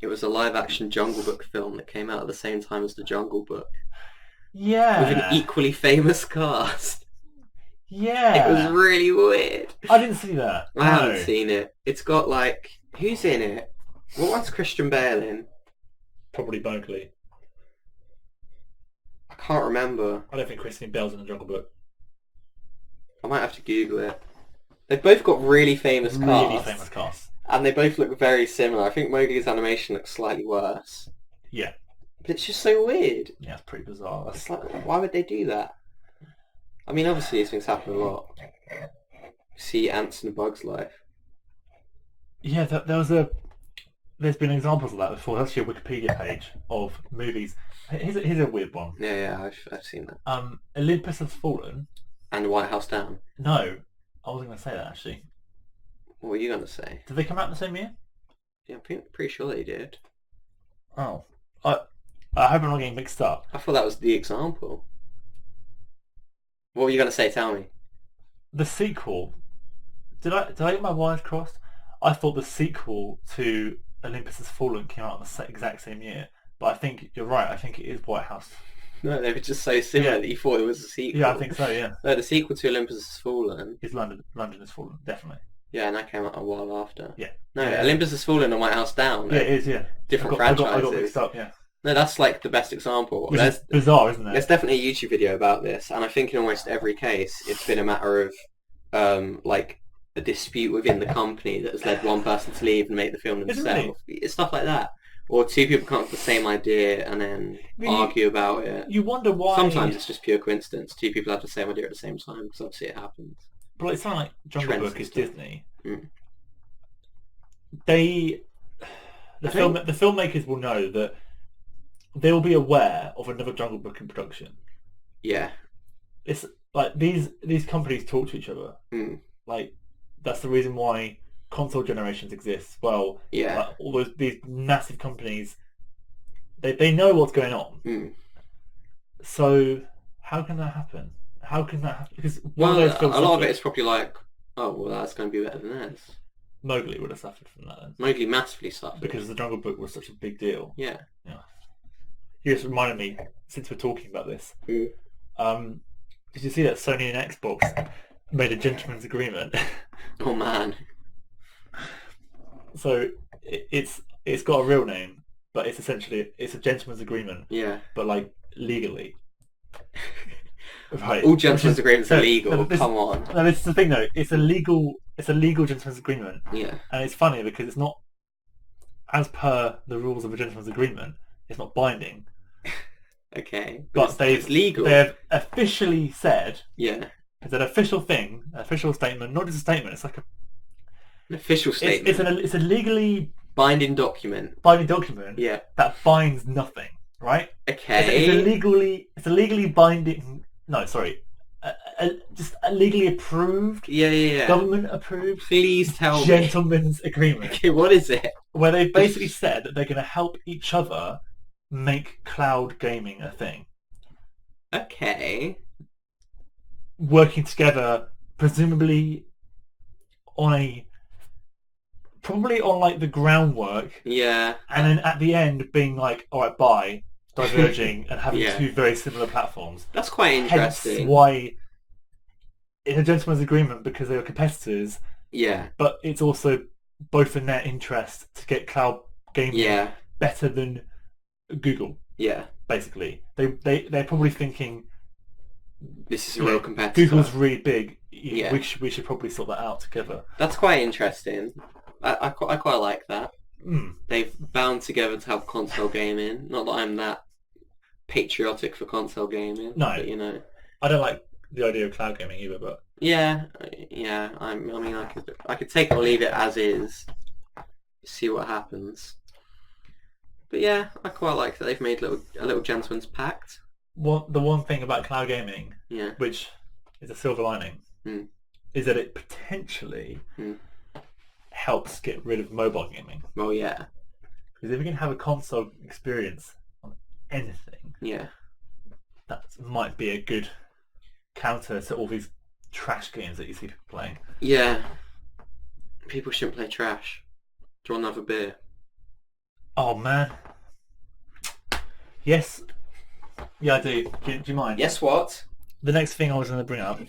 It was a live-action Jungle Book film that came out at the same time as the Jungle Book. Yeah. With an equally famous cast. Yeah. It was really weird. I didn't see that. I haven't seen it. It's got like... Who's in it? What one's Christian Bale in? Probably Mowgli. I can't remember. I don't think Christian Bale's in the Jungle Book. I might have to Google it. They've both got really famous casts. Really famous casts. And they both look very similar. I think Mowgli's animation looks slightly worse. Yeah. But it's just so weird. Yeah, it's pretty bizarre. It's like, why would they do that? I mean, obviously these things happen a lot. See ants in a bug's life. Yeah, there's been examples of that before. That's your Wikipedia page of movies. Here's a weird one. Yeah, I've seen that. Olympus Has Fallen. And White House Down. No, I wasn't going to say that actually. What were you going to say? Did they come out the same year? Yeah, I'm pretty sure they did. Oh. I hope I'm not getting mixed up. I thought that was the example. What were you going to say? Tell me. The sequel. Did I get my wires crossed? I thought the sequel to Olympus Has Fallen came out the exact same year. But I think you're right. I think it is White House. No, they were just so similar that you thought it was a sequel. Yeah, I think so, yeah. No, the sequel to Olympus Has Fallen... is London Has Fallen, definitely. Yeah, and that came out a while after. Yeah. No, Olympus Has Fallen and White House Down. Yeah, it is, yeah. Different franchises. I got mixed up, yeah. No, that's like the best example. Which is bizarre, isn't it? There's definitely a YouTube video about this, and I think in almost every case it's been a matter of like a dispute within the company that has led one person to leave and make the film themselves. It's stuff like that. Or two people come up with the same idea and then argue about it. You wonder why... Sometimes it's just pure coincidence. Two people have the same idea at the same time, because obviously it happens. But it's not like Jungle Book is Disney. Mm. The filmmakers will know that they will be aware of another Jungle Book in production. Yeah. It's like these companies talk to each other. Mm. Like that's the reason why console generations exist. Well, Yeah. all these massive companies, they know what's going on. Mm. So how can that happen? How can that happen? Because Well, those a lot of it is probably like, oh, well, that's going to be better than this. Mowgli would have suffered from that then. Mowgli massively suffered. Because the Jungle Book was such a big deal. Yeah. You just reminded me, since we're talking about this, Mm. did you see that Sony and Xbox made a gentleman's agreement? Oh, man. So it's got a real name, but it's essentially a gentleman's agreement, Yeah. but like legally. Right. All gentlemen's agreements are No, legal. this- Come on. No, this is the thing though. It's a legal gentleman's agreement, Yeah. and it's funny because it's not, as per the rules of a gentleman's agreement, it's not binding. Okay. But it's legal. They've officially said, Yeah. it's an official thing, an official statement, not just a statement. It's like An official statement. it's a legally Binding document. binding document Yeah. that binds nothing, right? Okay. It's a legally binding. No, sorry, just a legally approved, Yeah. government approved Please tell me. gentleman's agreement, Okay, what is it? where they basically said that they're going to help each other make cloud gaming a thing, Okay. working together, presumably probably on like the groundwork, Yeah. and then at the end being like, all right, bye, diverging and having Yeah. two very similar platforms. That's quite Hence interesting. why it's a gentleman's agreement, because they are competitors, Yeah. but it's also both in their interest to get cloud gaming Yeah. better than Google. Yeah. Basically, they're probably thinking, This is a real competitor. Google's really big. Yeah. We should probably sort that out together. That's quite interesting. I quite like that. Mm. They've bound together to help console gaming. Not that I'm that patriotic for console gaming. No. But, you know. I don't like the idea of cloud gaming either, but Yeah. I mean, I could take it or leave it as is. See what happens. But yeah, I quite like that they've made a little gentleman's pact. the one thing about cloud gaming, Yeah. which is a silver lining, Mm. is that it potentially Mm. helps get rid of mobile gaming. Well, yeah. Because if you can have a console experience on anything, Yeah. that might be a good counter to all these trash games that you see people playing. Yeah. People shouldn't play trash. Do you want another beer? Oh man. Yes. Yeah, I do. Do you mind? Yes, what? The next thing I was going to bring up.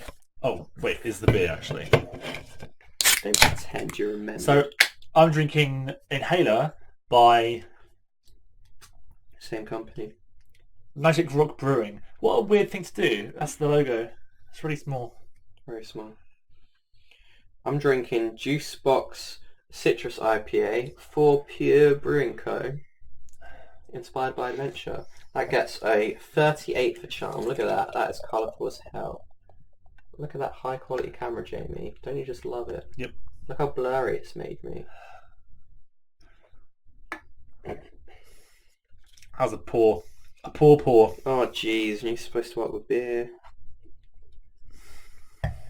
Oh wait, is the beer actually. Don't pretend you remember. So I'm drinking Inhaler by Same company. Magic Rock Brewing. What a weird thing to do. That's the logo. It's really small. Very small. I'm drinking Juice Box Citrus IPA for Pure Brewing Co. Inspired by adventure. That gets a 38 for charm. Look at that. That is colourful as hell. Look at that high quality camera, Jamie. Don't you just love it? Yep. Look how blurry it's made me. How's a pour? Oh jeez, you're supposed to work with beer.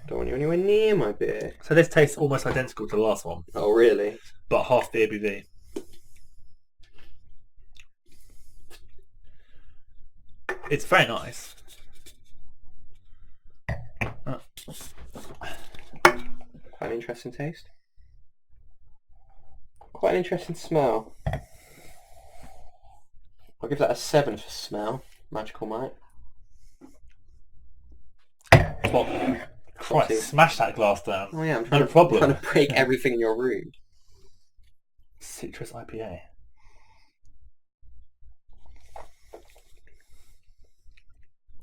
Don't want you anywhere near my beer. So this tastes almost identical to the last one, Oh really? but half the ABV. It's very nice. Quite an interesting taste. Quite an interesting smell. I'll give that a 7 for smell. Magical Mike. Well, Christ, smash that glass down. Oh yeah, I'm No problem. trying to break everything in your room. Citrus IPA.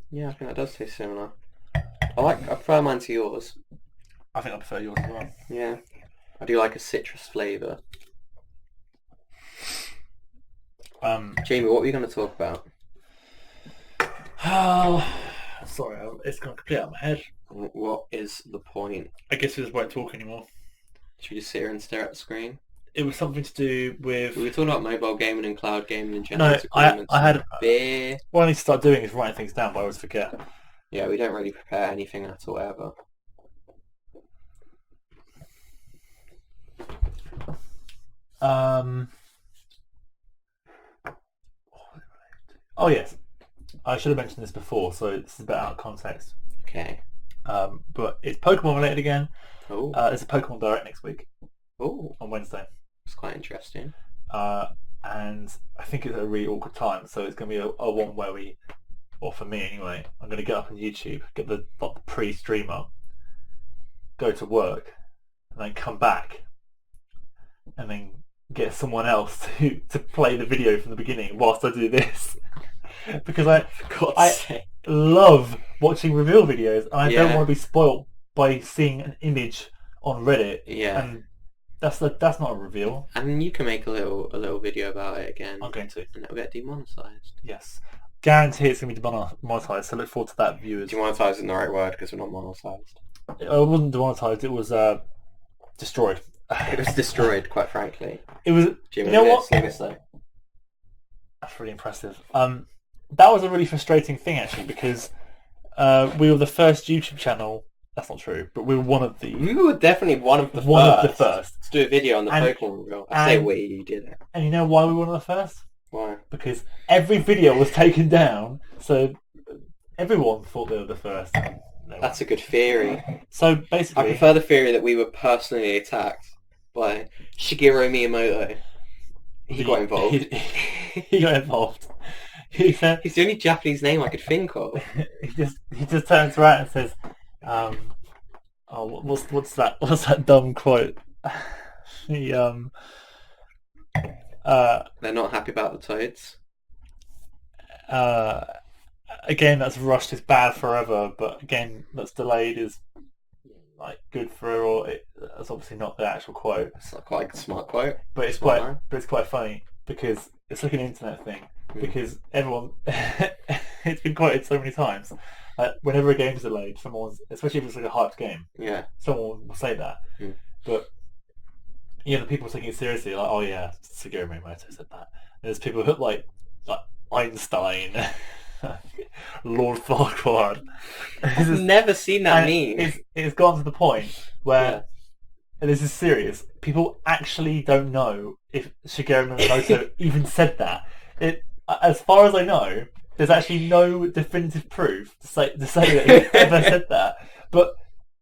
Yeah, I think that does taste similar. I prefer mine to yours. I think I prefer yours as well. Yeah. I do like a citrus flavour. Jamie, what were you going to talk about? Oh, sorry, it's gone completely out of my head. What is the point? I guess we just won't talk anymore. Should we just sit here and stare at the screen? It was something to do with... We were talking about mobile gaming and cloud gaming in general. No, I had... Beer. What I need to start doing is writing things down, but I always forget. Yeah, we don't really prepare anything at all ever. Oh yes, I should have mentioned this before, so this is a bit out of context. Okay. But it's Pokemon related again. Oh. There's a Pokemon Direct next week Oh. on Wednesday. It's quite interesting. And I think it's a really awkward time, so it's going to be a one where or for me anyway, I'm going to get up on YouTube, get the pre-stream up, go to work, and then come back, and then get someone else to play the video from the beginning whilst I do this. Because I love watching reveal videos, and I don't want to be spoilt by seeing an image on Reddit. Yeah. And that's not a reveal. And you can make a little video about it again. I'm going to. And it'll get demonetized. Yes. Guarantee it's going to be demonetized, so look forward to that, viewers. Demonetized isn't the right word because we're not monetized. It wasn't demonetized, it was destroyed. It was destroyed, quite frankly. It was... Jim, you know what? though. That's really impressive. That was a really frustrating thing, actually, because we were the first YouTube channel. That's not true, but we were one of the... We were definitely one of the first to do a video on the Pokemon reveal. I say we, you did it. And you know why we were one of the first? Why? Because every video was taken down, so everyone thought they were the first. That's a good theory. So basically... I prefer the theory that we were personally attacked by Shigeru Miyamoto. He got involved. He got involved. He said... He's the only Japanese name I could think of. he just turns around and says, what's that dumb quote? They're not happy about the Toads. Again, that's rushed is bad forever, but again, that's delayed is like good for all. That's obviously not the actual quote. It's not quite a smart quote. But it's quite funny because it's like an internet thing. Because everyone, it's been quoted so many times. Whenever a game's delayed, especially if it's like a hyped game, someone will say that. But the people taking it seriously, like, oh yeah, Shigeru Miyamoto said that. There's people who like Einstein, Lord Farquaad. I've never seen that meme. It's gone to the point where, and this is serious, people actually don't know if Shigeru Miyamoto even said that. As far as I know, there's actually no definitive proof to say that he ever said that. But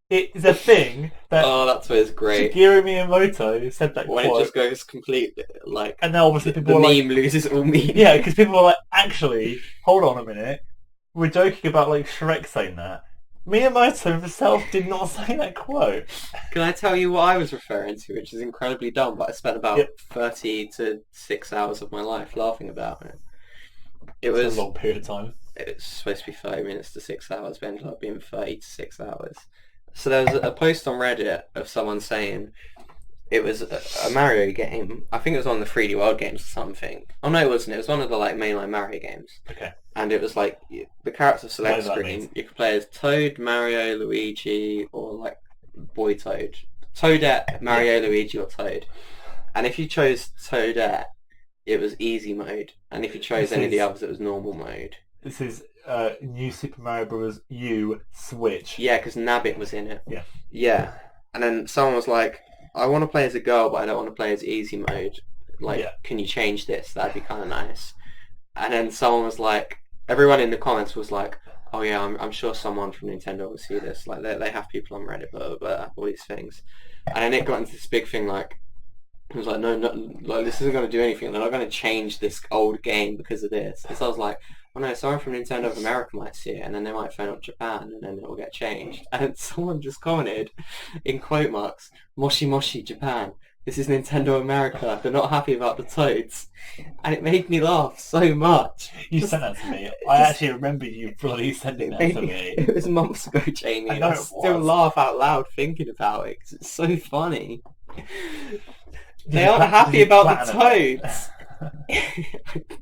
it is a thing that... Oh, that's where it's great. Shigeru Miyamoto said that when quote. It just goes completely, like... And now obviously people the are meme loses all meaning. Yeah, because people are like, actually, hold on a minute. We're joking about like Shrek saying that. Miyamoto himself did not say that quote. Can I tell you what I was referring to, which is incredibly dumb, but I spent about 30 to 6 hours of my life laughing about it. It was a long period of time. It was supposed to be 30 minutes to 6 hours, but ended up being 30 to 6 hours. So there was a post on Reddit of someone saying it was a Mario game. I think it was one of the 3D World games or something. Oh no, it wasn't. It was one of the like mainline Mario games. Okay. And it was like the character select screen. You could play as Toad, Mario, Luigi, or like Boy Toad. Toadette, Mario, Luigi, or Toad. And if you chose Toadette, it was easy mode. And if you chose any of the others, it was normal mode. This is New Super Mario Bros. U Switch. Yeah, because Nabbit was in it. Yeah. Yeah. And then someone was like, I want to play as a girl, but I don't want to play as easy mode. Like, can you change this? That'd be kind of nice. And then someone was like, everyone in the comments was like, oh yeah, I'm sure someone from Nintendo will see this. Like, they have people on Reddit, but all these things. And then it got into this big thing, like, it was like, no, like, this isn't going to do anything. They're not going to change this old game because of this. And so I was like, oh no, someone from Nintendo of America might see it, and then they might phone up Japan, and then it will get changed. And someone just commented, in quote marks, Moshi Moshi Japan. This is Nintendo America. They're not happy about the Toads. And it made me laugh so much. You sent that to me. I actually remember you bloody sending that to me. It was months ago, Jamie. I still laugh out loud thinking about it, because it's so funny. They aren't happy about the Toads.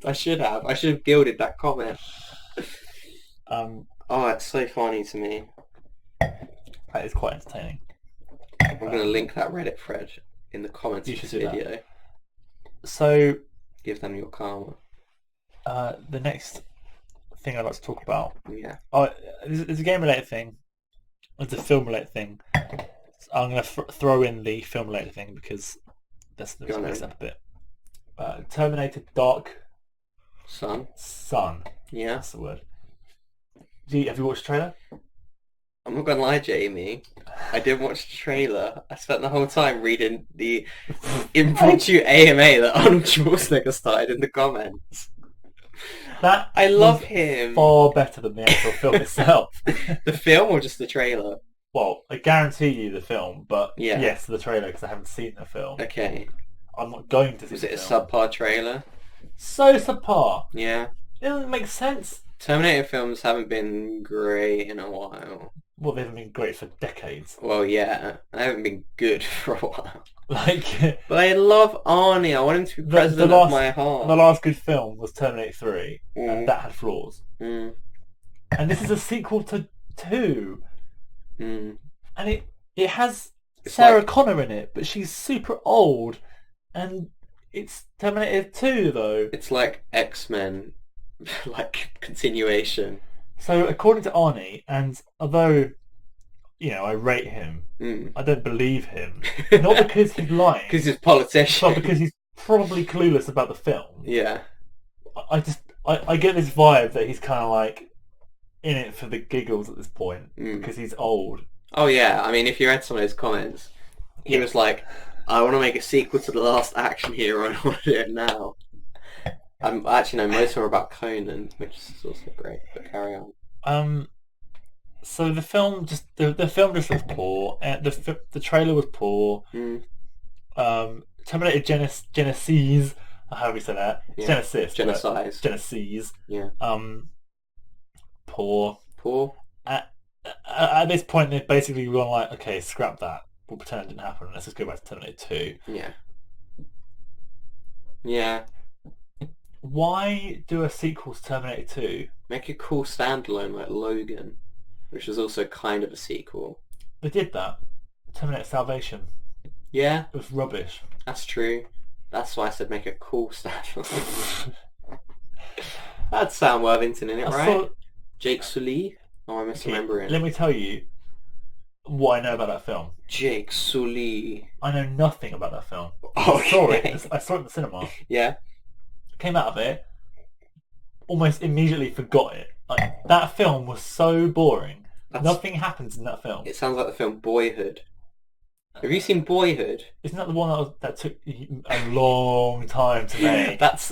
I should have gilded that comment. Oh, it's so funny to me. That is quite entertaining. I'm going to link that Reddit thread in the comments of this video. That. So, give them your karma. The next thing I'd like to talk about. Yeah. It's a game-related thing. It's a film-related thing. I'm going to throw in the film-related thing because Let's Go on mix it then. up a bit. Terminator Dark Son. Sun. Yeah. That's the word. Have you watched the trailer? I'm not gonna lie, Jamie. I didn't watch the trailer. I spent the whole time reading the impromptu AMA that Arnold Schwarzenegger started in the comments. That I love was him. far better than the actual film itself. The film or just the trailer? Well, I guarantee you the film, but Yeah. yes, the trailer because I haven't seen the film. Okay. I'm not going to see Was the it a film. subpar trailer? So subpar. Yeah. It doesn't make sense. Terminator films haven't been great in a while. Well, they haven't been great for decades. Well, yeah. They haven't been good for a while. Like, But I love Arnie. I want him to be president of my heart. the last good film was Terminator 3, Mm. and that had flaws. Mm. And this is a sequel to 2, Mm. and it has It's Sarah like- Connor in it, but she's super old, and it's Terminator 2 though. It's like X-Men, like continuation. So according to Arnie, and although, I rate him, Mm. I don't believe him. Not because he's lying, Because he's a politician. but because he's probably clueless about the film. Yeah. I get this vibe that he's kind of like in it for the giggles at this point Mm. because he's old. Oh yeah, I mean, if you read some of his comments, he Yeah. was like, I want to make a sequel to The Last Action Hero and I want to do it now. Actually, no, most of them are about Conan, which is also great, but carry on. So the film just looks poor. The trailer was poor. Mm. Terminator Genesis, however you say that, Yeah. Genesis, Genocide. Genesis. Yeah. Poor. Poor? At this point, they've basically gone like, okay, scrap that. We'll pretend it didn't happen. Let's just go back to Terminator 2. Yeah. Yeah. Why do a sequel to Terminator 2? Make a cool standalone like Logan, which was also kind of a sequel. They did that. Terminator Salvation. Yeah, It was rubbish. that's true. That's why I said make a cool standalone. That's Sam Worthington in it, I right? saw- Jake Sully? Oh, I'm misremembering. Let me tell you what I know about that film. Jake Sully. I know nothing about that film. Okay. I saw it in the cinema. Yeah. Came out of it, almost immediately forgot it. Like, that film was so boring. Nothing happens in that film. It sounds like the film Boyhood. Have you seen Boyhood? Isn't that the one that took a long time to make? That's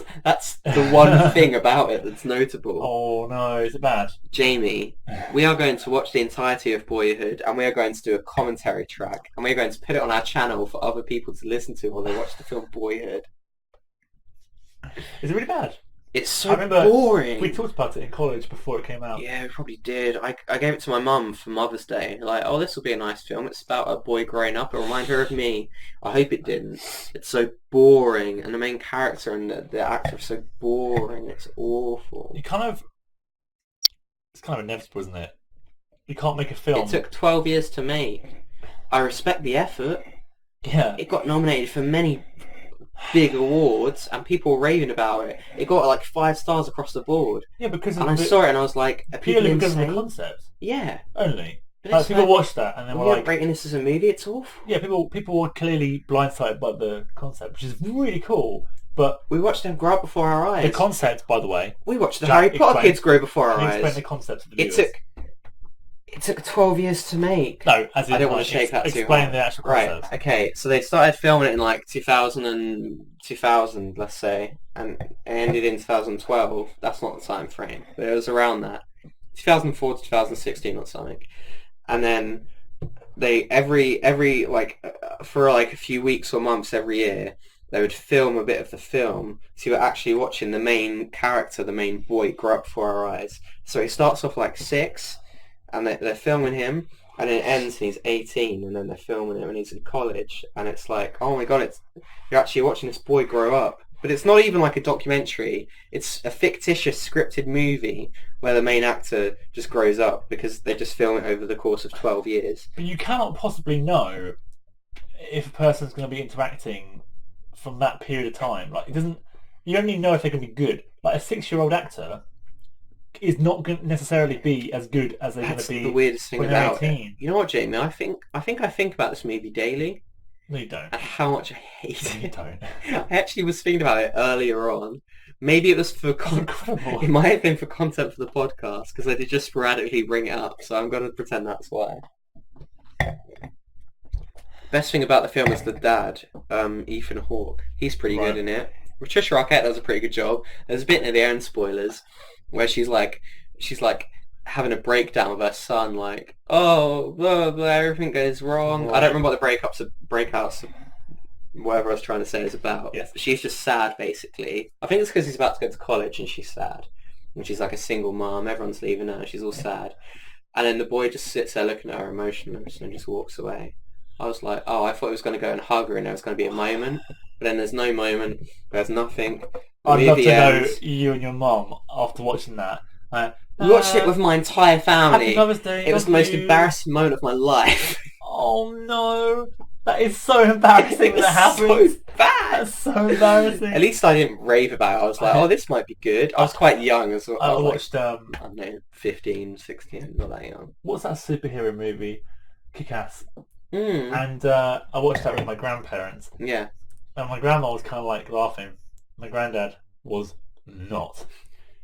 the one thing about it that's notable. Oh no, is it bad? Jamie, we are going to watch the entirety of Boyhood and we are going to do a commentary track and we are going to put it on our channel for other people to listen to while they watch the film Boyhood. Is it really bad? It's so I remember boring. we talked about it in college before it came out. Yeah, we probably did. I gave it to my mum for Mother's Day. Like, oh, this will be a nice film. It's about a boy growing up. It'll remind her of me. I hope it didn't. It's so boring. And the main character and the actor are so boring. It's awful. It's kind of inevitable, isn't it? You can't make a film. It took 12 years to make. I respect the effort. Yeah. It got nominated for many big awards and people were raving about it. It got like 5 stars across the board. Yeah, because And I saw it and I was like, are people purely because of the insane? concept. Yeah. Only. But Like, it's people like, watched that and then we were weren't like, rating this as a movie. It's awful. yeah, people were clearly blindsided by the concept, which is really cool. But We watched them grow up before our eyes. the concept, by the way, We watched the Jack, Harry Potter explain- kids grow before our can you explain eyes. the concept to the It viewers? took 12 years to make. No, as in, I don't want like, to shake that too explain hard. the actual Right, concept. okay, so they started filming it in like 2000, let's say, and it ended in 2012. That's not the time frame, but it was around that. 2004 to 2016 or something. And then they, every like, for like a few weeks or months every year, they would film a bit of the film, so you were actually watching the main character, the main boy, grow up before our eyes. So he starts off like 6, and they're filming him, and it ends and he's 18, and then they're filming him and he's in college, and it's like, oh my god, you're actually watching this boy grow up. But it's not even like a documentary, it's a fictitious scripted movie where the main actor just grows up because they just film it over the course of 12 years. But you cannot possibly know if a person's going to be interacting from that period of time. Like, it doesn't. You only know if they can be good. Like, a 6-year-old actor is not going to necessarily be as good as they're going That's to be the weirdest thing when they're about it. 18. You know what, Jamie? I think about this movie daily. No, you don't. and how much I hate You it. don't. I actually was thinking about it earlier on. Maybe it was for Incredible. it might have been for content for the podcast because I did just sporadically bring it up, so I'm going to pretend that's why. Best thing about the film is the dad, Ethan Hawke. He's pretty Right. good in it. Patricia Arquette does a pretty good job. There's a bit near the end, spoilers, where she's like having a breakdown with her son, like, oh, blah, blah, everything goes wrong. I don't remember what the breakouts, whatever I was trying to say is about. Yes. She's just sad, basically. I think it's because he's about to go to college and she's sad. And she's like a single mom. Everyone's leaving her. She's all sad. And then the boy just sits there looking at her emotionless and just walks away. I was like, oh, I thought he was going to go and hug her and there was going to be a moment. But then there's no moment. There's nothing. The I'd love to movie know ends. you and your mum after watching that. We watched it with my entire family. Happy Mother's Day. It was the love most you. embarrassing moment of my life. Oh no, that is so embarrassing. It was That happened. so bad. That's so embarrassing. At least I didn't rave about it. I was like, oh, this might be good. I was quite young as well. I was like, watched I don't know, 15, 16, not that young. what's that superhero movie? Kick-Ass. Mm. And I watched that with my grandparents. Yeah. And my grandma was kind of like laughing. My granddad was not.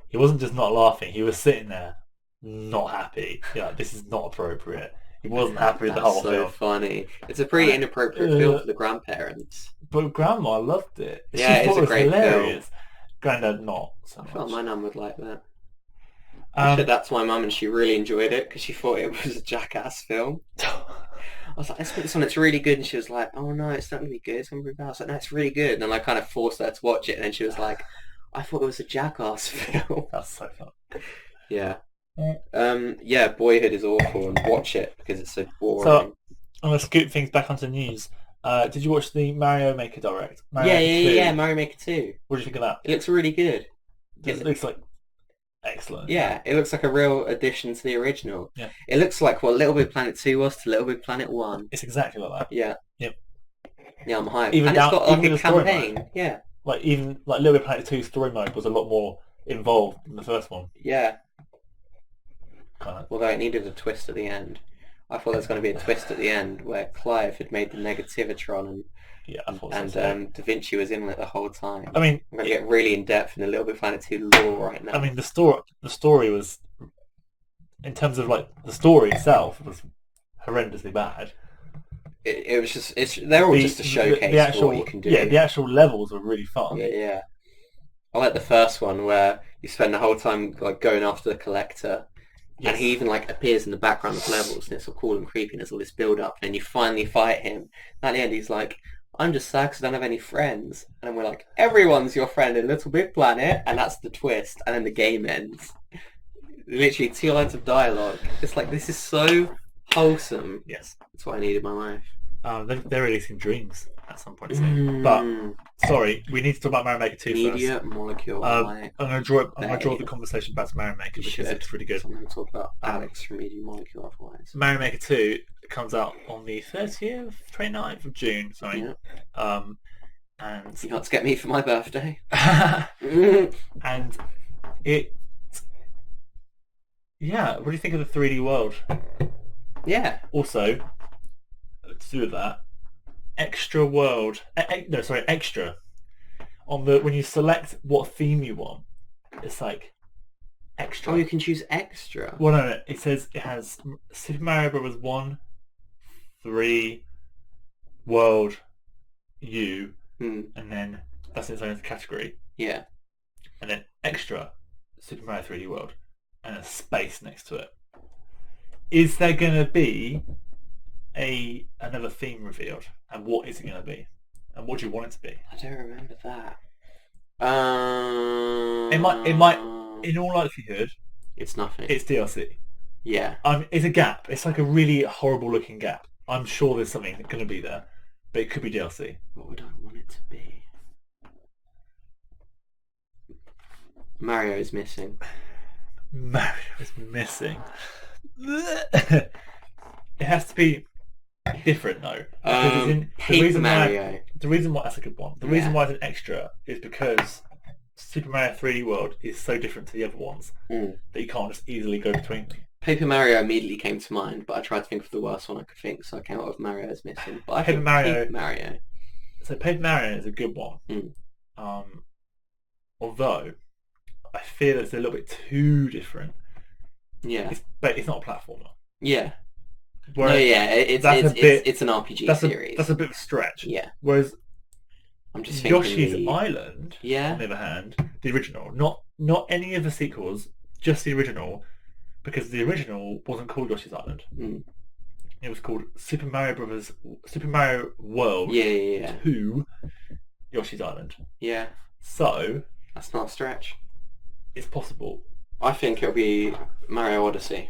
He wasn't just not laughing. He was sitting there, not happy. Yeah, this is not appropriate. He wasn't happy with the That's whole so film. funny. It's a pretty inappropriate film for the grandparents. But Grandma loved it. Yeah, she it's thought a it was great hilarious. Granddad not so I felt much. my mum would like that. I said that to my mum and she really enjoyed it because she thought it was a Jackass film. I was like, let's put this on, it's really good. And she was like, oh no, it's not going to be good. It's going to be bad. I was like, no, it's really good. And then I kind of forced her to watch it. And then she was like, I thought it was a Jackass film. That's so fun. Yeah. Yeah, Boyhood is awful and watch it because it's so boring. So, I'm going to scoot things back onto news. Did you watch the Mario Maker Direct? Mario yeah, Maker 2? yeah, Mario Maker 2. What do you think of that? It looks really good. It looks like excellent. Yeah, it looks like a real addition to the original. Yeah. It looks like what Little Big Planet 2 was to Little Big Planet 1. It's exactly like that. Yeah. Yep. Yeah, I'm hyped. Even and down- it's got like even a the story campaign. mode. Yeah. Like even like Little Big Planet 2 story mode was a lot more involved than the first one. Yeah. Kind of. Although it needed a twist at the end. I thought there was going to be a twist at the end where Clive had made the Negativitron and Yeah, I thought and so. Da Vinci was in it the whole time. I mean, I'm going to get really in depth in the Little Big Planet 2 lore right now. I mean, the story was, in terms of like the story itself, was horrendously bad. it was just they're all just a showcase for what you can do. Yeah, the actual levels were really fun. Yeah. I like the first one where you spend the whole time like going after the collector. Yes. And he even like appears in the background of levels and it's all cool and creepy and there's all this build up and then you finally fight him. And at the end he's like, I'm just sad because I don't have any friends. And then we're like, everyone's your friend in Little Big Planet, and that's the twist. And then the game ends. Literally 2 lines of dialogue. It's like, this is so wholesome. Yes. That's what I need in my life. They're releasing Dreams at some point soon. But sorry, we need to talk about Mario Maker 2 Media first. molecule. I'm going to draw the conversation back to Mario Maker because it's really good. So I'm going to talk about Alex from Media Molecule otherwise. Mario Maker 2 comes out on the 29th of June, sorry. Yeah. And You got to get me for my birthday. and it, yeah, what do you think of the 3D world? Yeah. Also, to do with that, extra world, extra. On the when you select what theme you want, it's like extra. Oh, you can choose extra. Well, no, it says it has Super Mario Bros. 1, 3, World, U, and then that's its own category. Yeah. And then extra, Super Mario 3D World, and a space next to it. Is there going to be another theme revealed? And what is it going to be? And what do you want it to be? I don't remember that. It might. In all likelihood, It's nothing. it's DLC. Yeah. It's a gap. It's like a really horrible looking gap. I'm sure there's something going to be there, but it could be DLC. What would I want it to be? Mario is missing. Mario is missing. It has to be different though. Because Paper Mario. The reason why that's a good one. The reason why it's an extra is because Super Mario 3D World is so different to the other ones that you can't just easily go between them. Paper Mario immediately came to mind, but I tried to think of the worst one I could think, so I came out with Mario as missing. But I Paper think Mario- Paper Mario. So Paper Mario is a good one. Mm. Although I feel it's a little bit too different. Yeah. But it's not a platformer. Yeah. Whereas No, yeah, it's an RPG series. That's a bit of a stretch. Yeah. Whereas I'm just thinking Yoshi's Island, Yeah. on the other hand, the original, not any of the sequels, just the original, because the original wasn't called Yoshi's Island. Mm. It was called Super Mario World Yeah. 2 Yoshi's Island. Yeah. So That's not a stretch. it's possible. I think it'll be Mario Odyssey.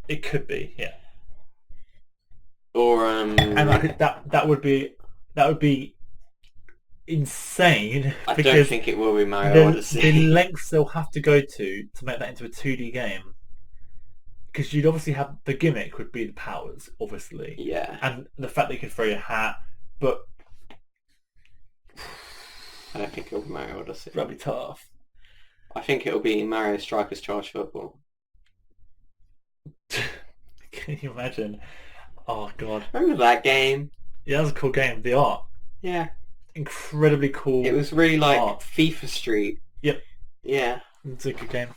It could be, yeah. Or And I think that would be insane I because don't think it will be Mario Odyssey. the lengths they'll have to go to make that into a 2D game, because you'd obviously have the gimmick would be the powers, obviously, Yeah. and the fact that you could throw your hat, but I don't think it'll be Mario Odyssey. that'd be tough. I think it'll be Mario Strikers Charge Football. Can you imagine? Oh god, Remember that game? yeah, that was a cool game. The art, Yeah. incredibly cool. It was really like art. FIFA Street. Yep, Yeah. it's a good game.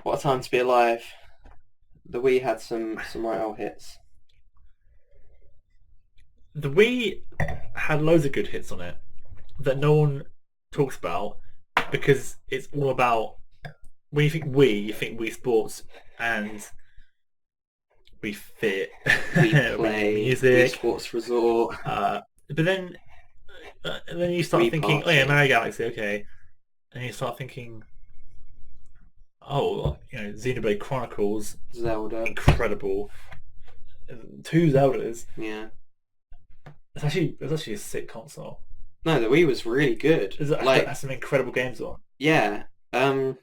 What a time to be alive. The Wii had some right old hits. The Wii had loads of good hits on it that no one talks about because it's all about, when you think Wii, you think Wii Sports and Wii Fit, We Wii play Wii Music, Sports Resort. but then you start Wii thinking, Party. oh yeah, Mario Galaxy, okay, and you start thinking, oh, Xenoblade Chronicles, Zelda. incredible, 2 Zeldas. Yeah. It's actually a sick console. No, the Wii was really good. It has some incredible games on. Yeah. I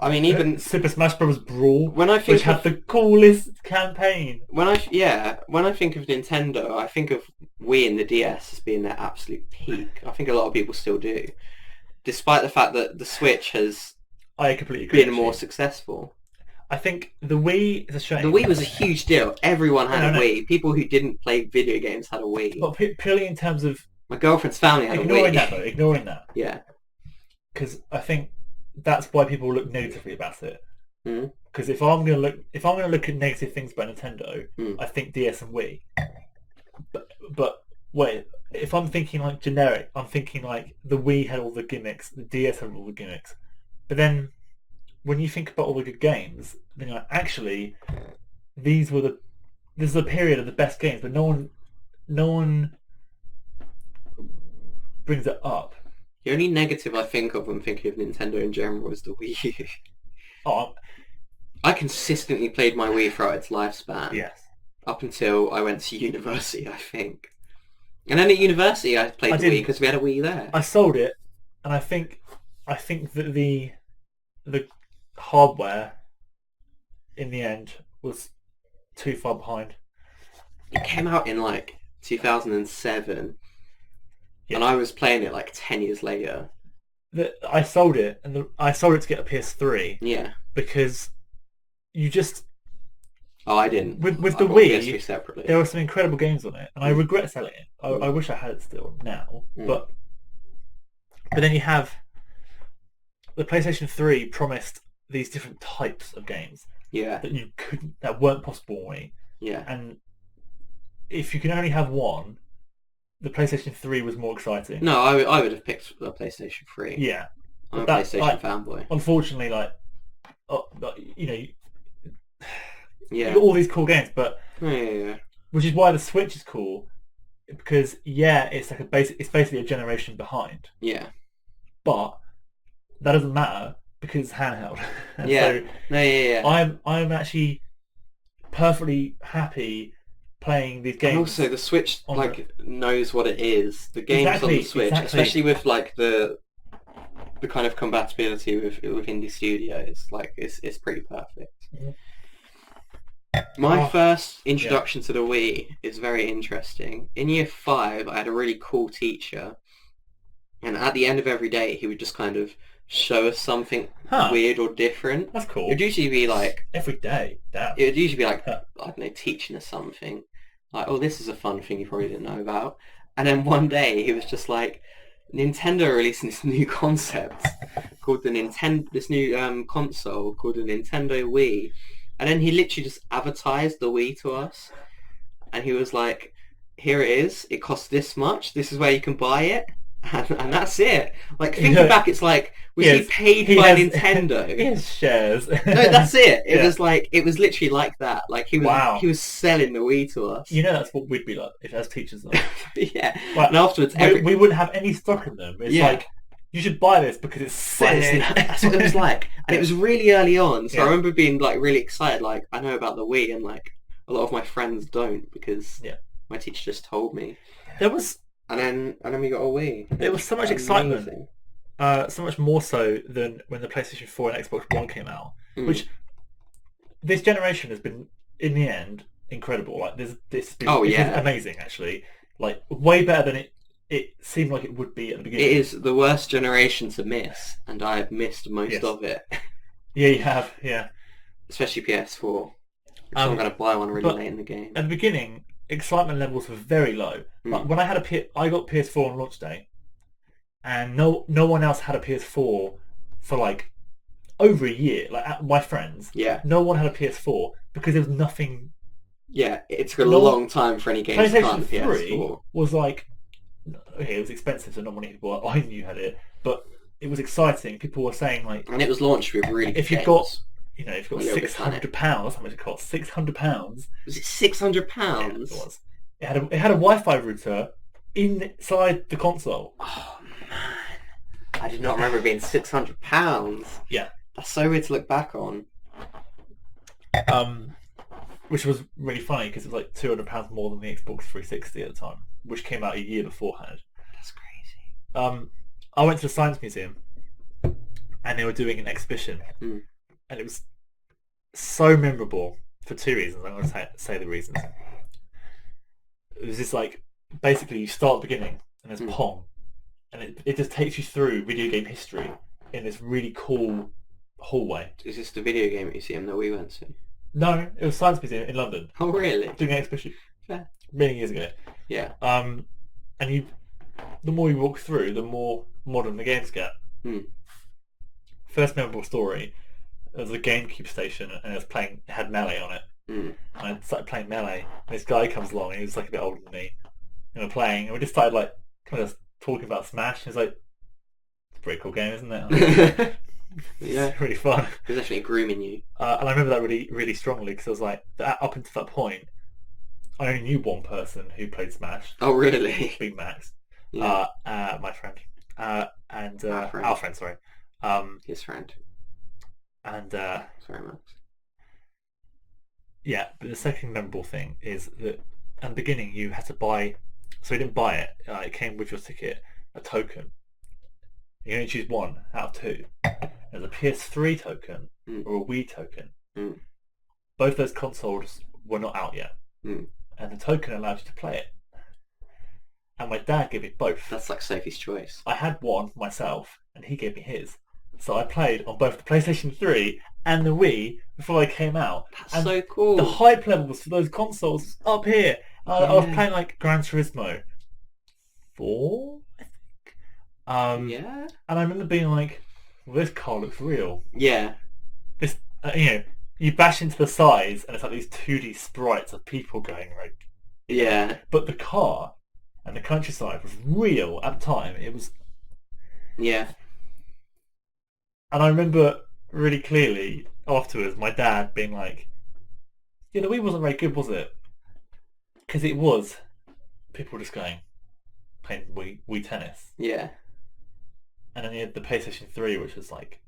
mean, even Super Smash Bros. Brawl, when I think which had the coolest campaign. when I think of Nintendo, I think of Wii and the DS as being their absolute peak. I think a lot of people still do, despite the fact that the Switch has I completely agree. been more actually. successful. I think the Wii is a shame. The Wii was a huge deal. Everyone had a No. Wii. People who didn't play video games had a Wii. But purely in terms of My girlfriend's family had a ignoring Wii. that, though, ignoring that, Yeah. because I think that's why people look negatively about it. Mhm. Because if I'm gonna look at negative things about Nintendo, Mm. I think DS and Wii. But wait, if I'm thinking like generic, I'm thinking like the Wii had all the gimmicks, the DS had all the gimmicks. But then when you think about all the good games, then you're like, actually, this is a period of the best games, but no one brings it up. The only negative I think of when thinking of Nintendo in general is the Wii U. Oh, I consistently played my Wii throughout its lifespan. yes. Up until I went to university, I think. And then at university I played the Wii because we had a Wii there. I sold it, and I think that the hardware in the end was too far behind. It came out in like 2007, Yeah. and I was playing it like 10 years later. I sold it, and I sold it to get a PS3 Yeah. because you just Oh, I didn't. with I the bought Wii, PS3 separately. there were some incredible games on it, and I regret selling it. I wish I had it still now, but then you have the PlayStation 3 promised these different types of games Yeah. that weren't possible on Wii, Yeah. and if you can only have one, the PlayStation 3 was more exciting. No, I would have picked the PlayStation 3. Yeah, I'm a That- PlayStation like- fanboy. unfortunately, you Yeah. got all these cool games, but Yeah. which is why the Switch is cool, because it's like it's basically a generation behind, Yeah. but that doesn't matter because it's handheld. And Yeah. so No, yeah. I'm actually perfectly happy playing these games. And also the Switch on knows what it is. The games on Exactly, the Switch, exactly. especially with like the kind of compatibility with indie studios, like it's pretty perfect. Mhm. My Oh, first introduction to the Wii is very interesting. In year 5, I had a really cool teacher, and at the end of every day, he would just kind of show us something Huh. weird or different. That's cool. It would usually be like, Every day. Damn. it would usually be like, Huh. I don't know, teaching us something. Like, oh, this is a fun thing you probably didn't know about. And then one day he was just like, Nintendo are releasing this new concept called this new console called the Nintendo Wii. And then he literally just advertised the Wii to us. And he was like, here it is. It costs this much. This is where you can buy it. And that's it. Like, thinking back, it's like, was he paid by Nintendo? He has shares. No, that's it. It Yeah. was like, it was literally like that. Like, he was selling the Wii to us. You know that's what we'd be like if as teachers. Though. Yeah. Like, and afterwards, we wouldn't have any stock in them. It's like, you should buy this because it's sick. that's what it was like. And it was really early on. So Yeah. I remember being like really excited. Like, I know about the Wii, and like a lot of my friends don't because my teacher just told me. There was And then we got a Wii. There was so much excitement. So much more so than when the PlayStation 4 and Xbox One came out, which this generation has been, in the end, incredible. Like this is amazing, actually. Like way better than it seemed like it would be at the beginning. It is the worst generation to miss, and I have missed most of it. Yeah, you have. Yeah, especially PS4. I'm going to buy one really late in the game. At the beginning, excitement levels were very low. Like when I got PS4 on launch day, and no one else had a PS4 for like over a year. Like my friends, no one had a PS4 because there was nothing. Yeah, it took a long time for any games to come on PlayStation 3 PS4. was like, okay, it was expensive, so not many people I knew had it, but it was exciting. People were saying like, and it was launched with really. If you've got £600, how much it cost? £600. Was it £600? Yeah, it was. It had a Wi-Fi router inside the console. Oh man, I did not remember it being £600. Yeah, that's so weird to look back on. Which was really funny because it was like £200 more than the Xbox 360 at the time, which came out a year beforehand. That's crazy. I went to the Science Museum, and they were doing an exhibition, and it was so memorable for two reasons. I'm going to say the reasons. It was just like, basically you start at the beginning and there's Pong, and it just takes you through video game history in this really cool hallway. Is this the video game museum that we went to? No, it was Science Museum in London. Oh really? Doing an exhibition. Fair. Many years ago. Yeah. And the more you walk through, the more modern the games get. First memorable story, there was a GameCube station and it had Melee on it. And I started playing Melee, and this guy comes along, and he was like a bit older than me, and we're playing, and we just started like kind of talking about Smash, and he's like, it's a pretty cool game, isn't it? Yeah. It's really fun. It was definitely grooming you. And I remember that really, really strongly, because I was like, up until that point, I only knew one person who played Smash. Oh really? Big Max. Yeah. My friend. Our friend, sorry. His friend. And sorry, Max. Yeah, but the second memorable thing is that at the beginning you had to buy, so you didn't buy it, it came with your ticket, a token. You only choose one out of two. There's a PS3 token or a Wii token. Both those consoles were not out yet. And the token allowed you to play it. And my dad gave me both. That's like Sophie's Choice. I had one myself, and he gave me his. So I played on both the PlayStation 3 and the Wii before they came out. That's so cool. The hype levels for those consoles up here. I was playing like Gran Turismo 4, I think. Yeah. And I remember being like, well, this car looks real. Yeah. This, you bash into the sides and it's like these 2D sprites of people going like... Yeah. But the car and the countryside was real at the time. It was... Yeah. And I remember really clearly afterwards my dad being like, yeah, the Wii wasn't very good, was it? Because it was. People were just playing Wii tennis. Yeah. And then you had the PlayStation 3, which was like,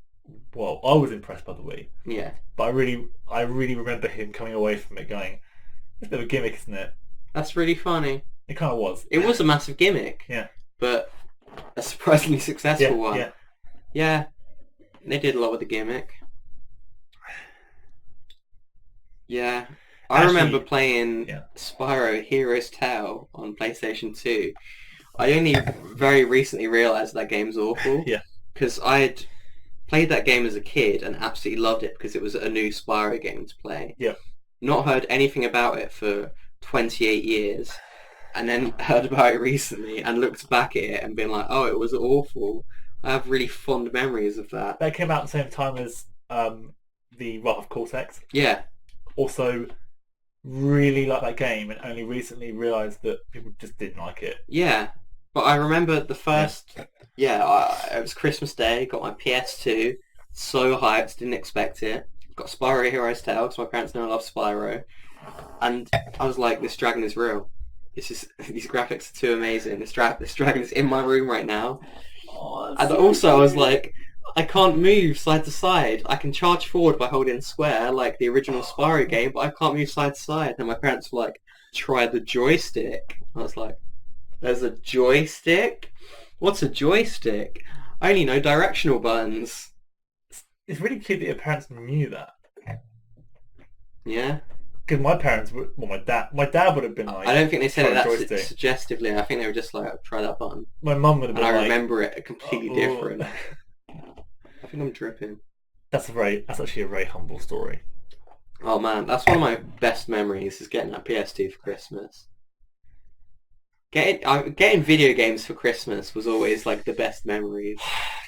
well, I was impressed by the Wii. Yeah. But I really remember him coming away from it going, it's a bit of a gimmick, isn't it? That's really funny. It kind of was. It was a massive gimmick. Yeah. But a surprisingly successful one. Yeah. Yeah. They did a lot with the gimmick. Yeah. I remember playing Spyro Hero's Tale on PlayStation 2. I only very recently realised that game's awful. Yeah. Because I'd played that game as a kid and absolutely loved it because it was a new Spyro game to play. Yeah. Not heard anything about it for 28 years, and then heard about it recently and looked back at it and been like, oh, it was awful. I have really fond memories of that. That came out at the same time as the Wrath of Cortex. Yeah. Also, really like that game, and only recently realised that people just didn't like it. Yeah. But I remember the first... it was Christmas Day, got my PS2, so hyped, didn't expect it. Got Spyro Heroes Tale, because my parents know I love Spyro. And I was like, this dragon is real. These graphics are too amazing. This dragon is in my room right now. Oh, And also I was like, I can't move side to side. I can charge forward by holding square, like the original Spyro game, but I can't move side to side. And my parents were like, try the joystick. I was like, there's a joystick? What's a joystick? I only know directional buttons. It's really cute that your parents knew that. Yeah? Because my parents would... Well, my dad would have been like... I don't think they said it try that joystick. suggestively. I think they were just like, try that button. My mum would have And been I like... remember it completely "Oh." different. I think I'm dripping. That's actually a very humble story. Oh man, that's one of my best memories, is getting that PS2 for Christmas. Getting video games for Christmas was always like the best memories.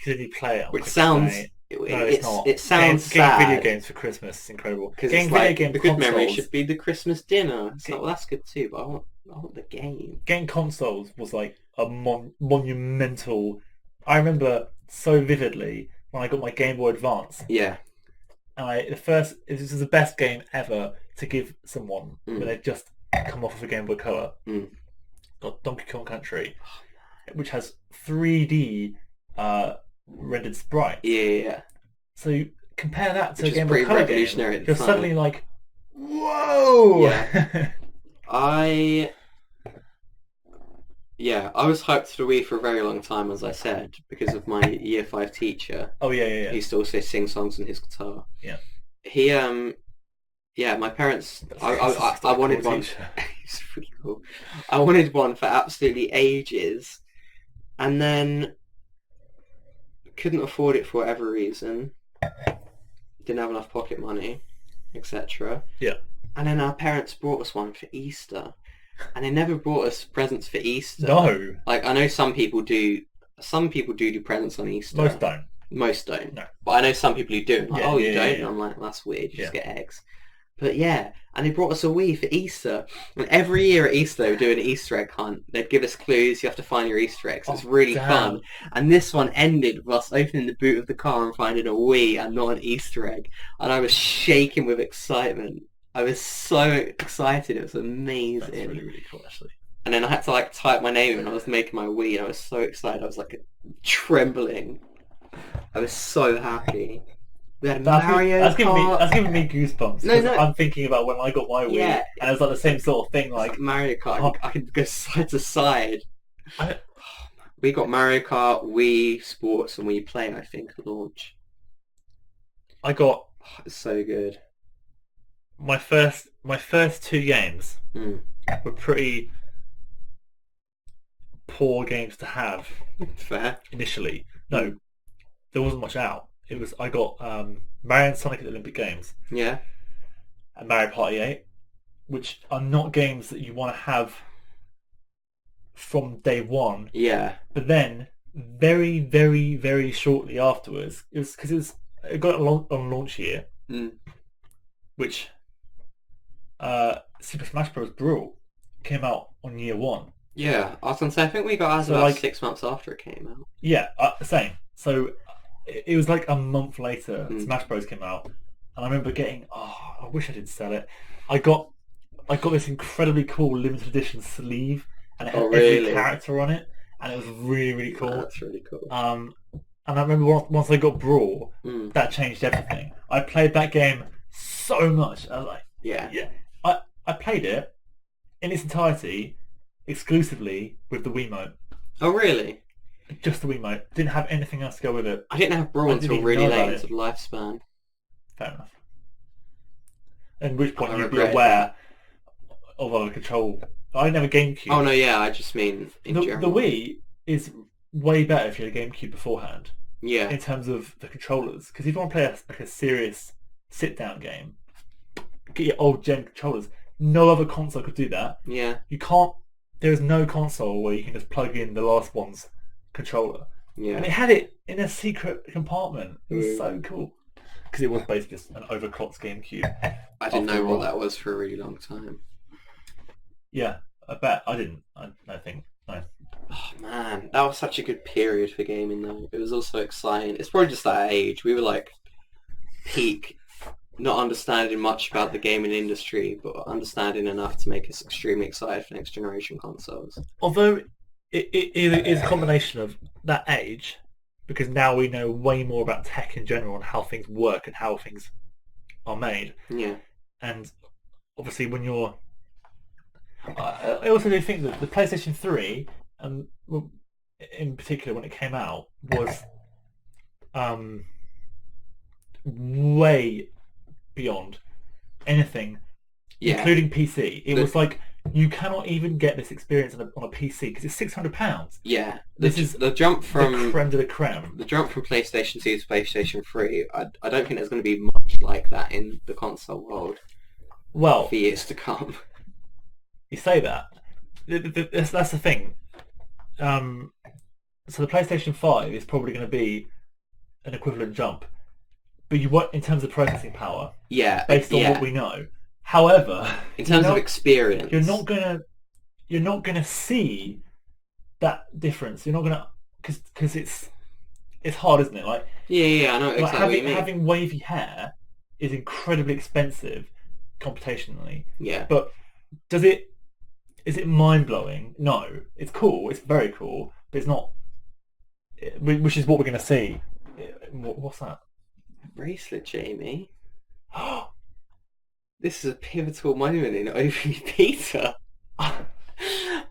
Because you play it on Which Christmas sounds... Day. It not. sounds Getting sad. video games for Christmas is incredible. Because Getting it's video like, game the good memory consoles- should be the Christmas dinner. It's like, well, that's good too, but I want the game. Getting consoles was like a monumental... I remember so vividly when I got my Game Boy Advance. Yeah. And this is the best game ever to give someone when they've just come off of a Game Boy Color. Got Donkey Kong Country, which has 3D rendered sprites. Yeah. So you compare that to Which a is Game Boy pretty Color revolutionary game. at the You're time. suddenly like, whoa! Yeah. I was hyped for the Wii for a very long time, as I said, because of my Year 5 teacher. Oh yeah. He used to also sing songs on his guitar. Yeah. He my parents. I wanted one. He's pretty cool. I wanted one for absolutely ages, and then couldn't afford it for whatever reason. Didn't have enough pocket money, etc. Yeah. And then our parents brought us one for Easter, and they never brought us presents for Easter. No. Like, I know some people do. Some people do presents on Easter. Most don't. Most don't. No. But I know some people who do. Like, Yeah, oh, you yeah, don't? yeah. And I'm like, that's weird. You just Yeah. get eggs. But yeah, and they brought us a Wii for Easter. And every year at Easter, they would do an Easter egg hunt. They'd give us clues. You have to find your Easter eggs. It's really damn. fun. And this one ended with us opening the boot of the car and finding a Wii and not an Easter egg. And I was shaking with excitement. I was so excited. It was amazing. That's really, really cool, actually. And then I had to like type my name in. I was making my Wii and I was so excited. I was like trembling. I was so happy. We had Mario That's Kart. giving me goosebumps. No, 'cause no. I'm thinking about when I got my Wii, Yeah. and it was like the same sort of thing. Like, Mario Kart. Oh. I could go side to side. I- We got Mario Kart, Wii Sports, and Wii Play, I think, at launch. I got Oh, it's so good. my first two games were pretty poor games to have Fair. initially. No, there wasn't much out. I got Mario and Sonic at the Olympic Games Yeah. and Mario Party 8, which are not games that you want to have from day one. Yeah. But then, very, very, very shortly afterwards, it got on launch year, which Super Smash Bros. Brawl came out on year one. Yeah. I was going to say, I think we got ours So, about like- 6 months after it came out. Yeah, same. So it was like a month later, Smash Bros. Came out, and I remember getting. Oh, I wish I didn't sell it. I got this incredibly cool limited edition sleeve, and it had really? every character on it, and it was really, really cool. That's really cool. And I remember once I got Brawl, that changed everything. I played that game so much. I was like, Yeah. yeah. I played it in its entirety, exclusively with the Wiimote. Oh, really? Just the Wiimote. Didn't have anything else to go with it. I didn't have Brawl I didn't until even really know late about into the lifespan. Fair enough. At which point I you'd be regret it. aware of a control. I didn't have a GameCube. Oh, no, yeah, I just mean in the general. Wii is way better if you had a GameCube beforehand. Yeah. in terms of the controllers. Because if you want to play a serious sit-down game, get your old gen controllers. No other console could do that. Yeah. You can't. There is no console where you can just plug in the last one's controller. Yeah. And it had it in a secret compartment. It was so cool. Because it was basically just an overclocked GameCube. I didn't know what that was for a really long time. Yeah, I bet. I didn't. I think. No. Oh man, that was such a good period for gaming though. It was also exciting. It's probably just that age. We were like peak, not understanding much about the gaming industry, but understanding enough to make us extremely excited for next generation consoles. Although it is a combination of that age, because now we know way more about tech in general and how things work and how things are made. Yeah. And obviously when you're... I also do think that the PlayStation 3, in particular when it came out, was way beyond anything, including PC. It was like, you cannot even get this experience on a PC because it's £600. Yeah. This is the jump from the creme de la creme. The jump from PlayStation 2 to PlayStation 3, I don't think there's going to be much like that in the console world Well, for years to come. you say that. That's the thing. So the PlayStation 5 is probably going to be an equivalent jump, but you want in terms of processing power, based on what we know. However, in terms of experience, you're not gonna see that difference. You're not gonna because it's hard, isn't it? Like I know exactly what you mean. Having wavy hair is incredibly expensive computationally. Yeah, but is it mind blowing? No, it's cool. It's very cool, but it's not. Which is what we're gonna see. What's that? Bracelet, Jamie. This is a pivotal moment in opening beta. I've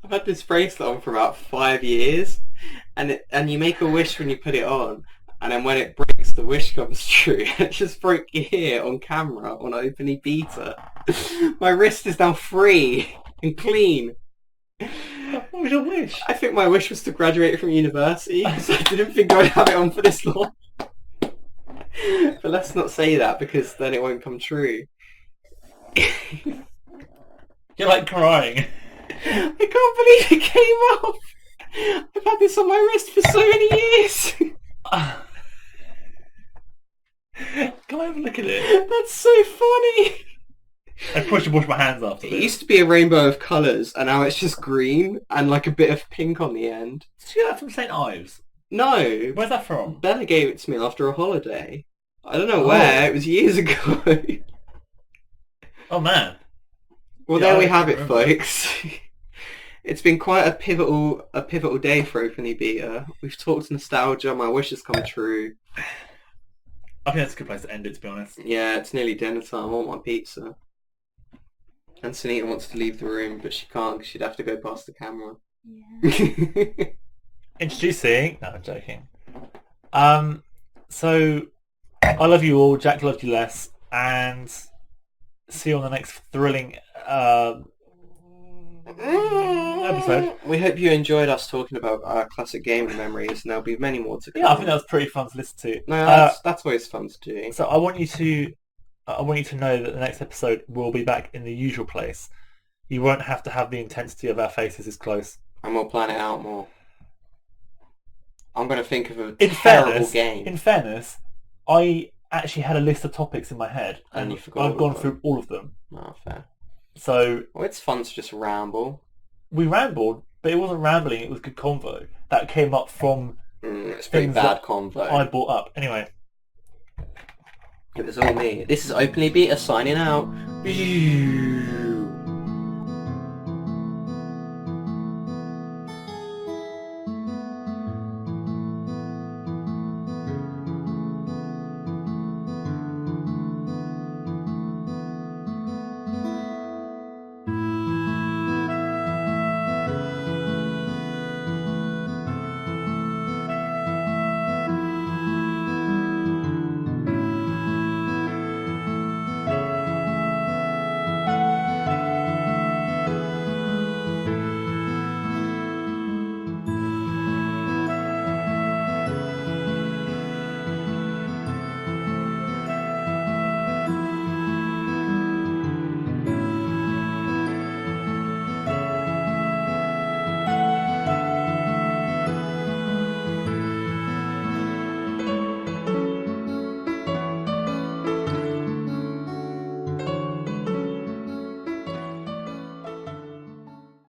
had this bracelet on for about 5 years, and you make a wish when you put it on, and then when it breaks, the wish comes true. It just broke here on camera on opening beta. My wrist is now free and clean. What was your wish? I think my wish was to graduate from university, so I didn't think I would have it on for this long. But let's not say that, because then it won't come true. You're like crying. I can't believe it came off. I've had this on my wrist for so many years. Can I have a look at it? That's so funny. I probably should wash my hands after It this. used to be a rainbow of colours, and now it's just green and like a bit of pink on the end. Did you get that from St. Ives? No. Where's that from? Bella gave it to me after a holiday. I don't know where. It was years ago. Oh man. Well, Yeah, there we I have it, remember. folks. It's been quite a pivotal day for opening beta. We've talked nostalgia. My wish has come true. I think that's a good place to end it, to be honest. Yeah, it's nearly dinner time. I want my pizza. And Sunita wants to leave the room, but she can't because she'd have to go past the camera. Yeah. Introducing... No, I'm joking. So, I love you all. Jack loved you less. And see you on the next thrilling episode. We hope you enjoyed us talking about our classic gaming memories, and there'll be many more to come. Yeah, I think that was pretty fun to listen to. No, that's always fun to do. So I want you to know that the next episode will be back in the usual place. You won't have to have the intensity of our faces this close. And we'll plan it out more. I'm going to think of a In terrible game. In fairness, I actually had a list of topics in my head, And and you forgot I've gone all of through all of them. Oh, fair. So Well, it's fun to just ramble. we rambled, but it wasn't rambling, it was good convo that came up from It's pretty things bad that convo. I brought up. Anyway. It was all me. This is Openly Beta signing out.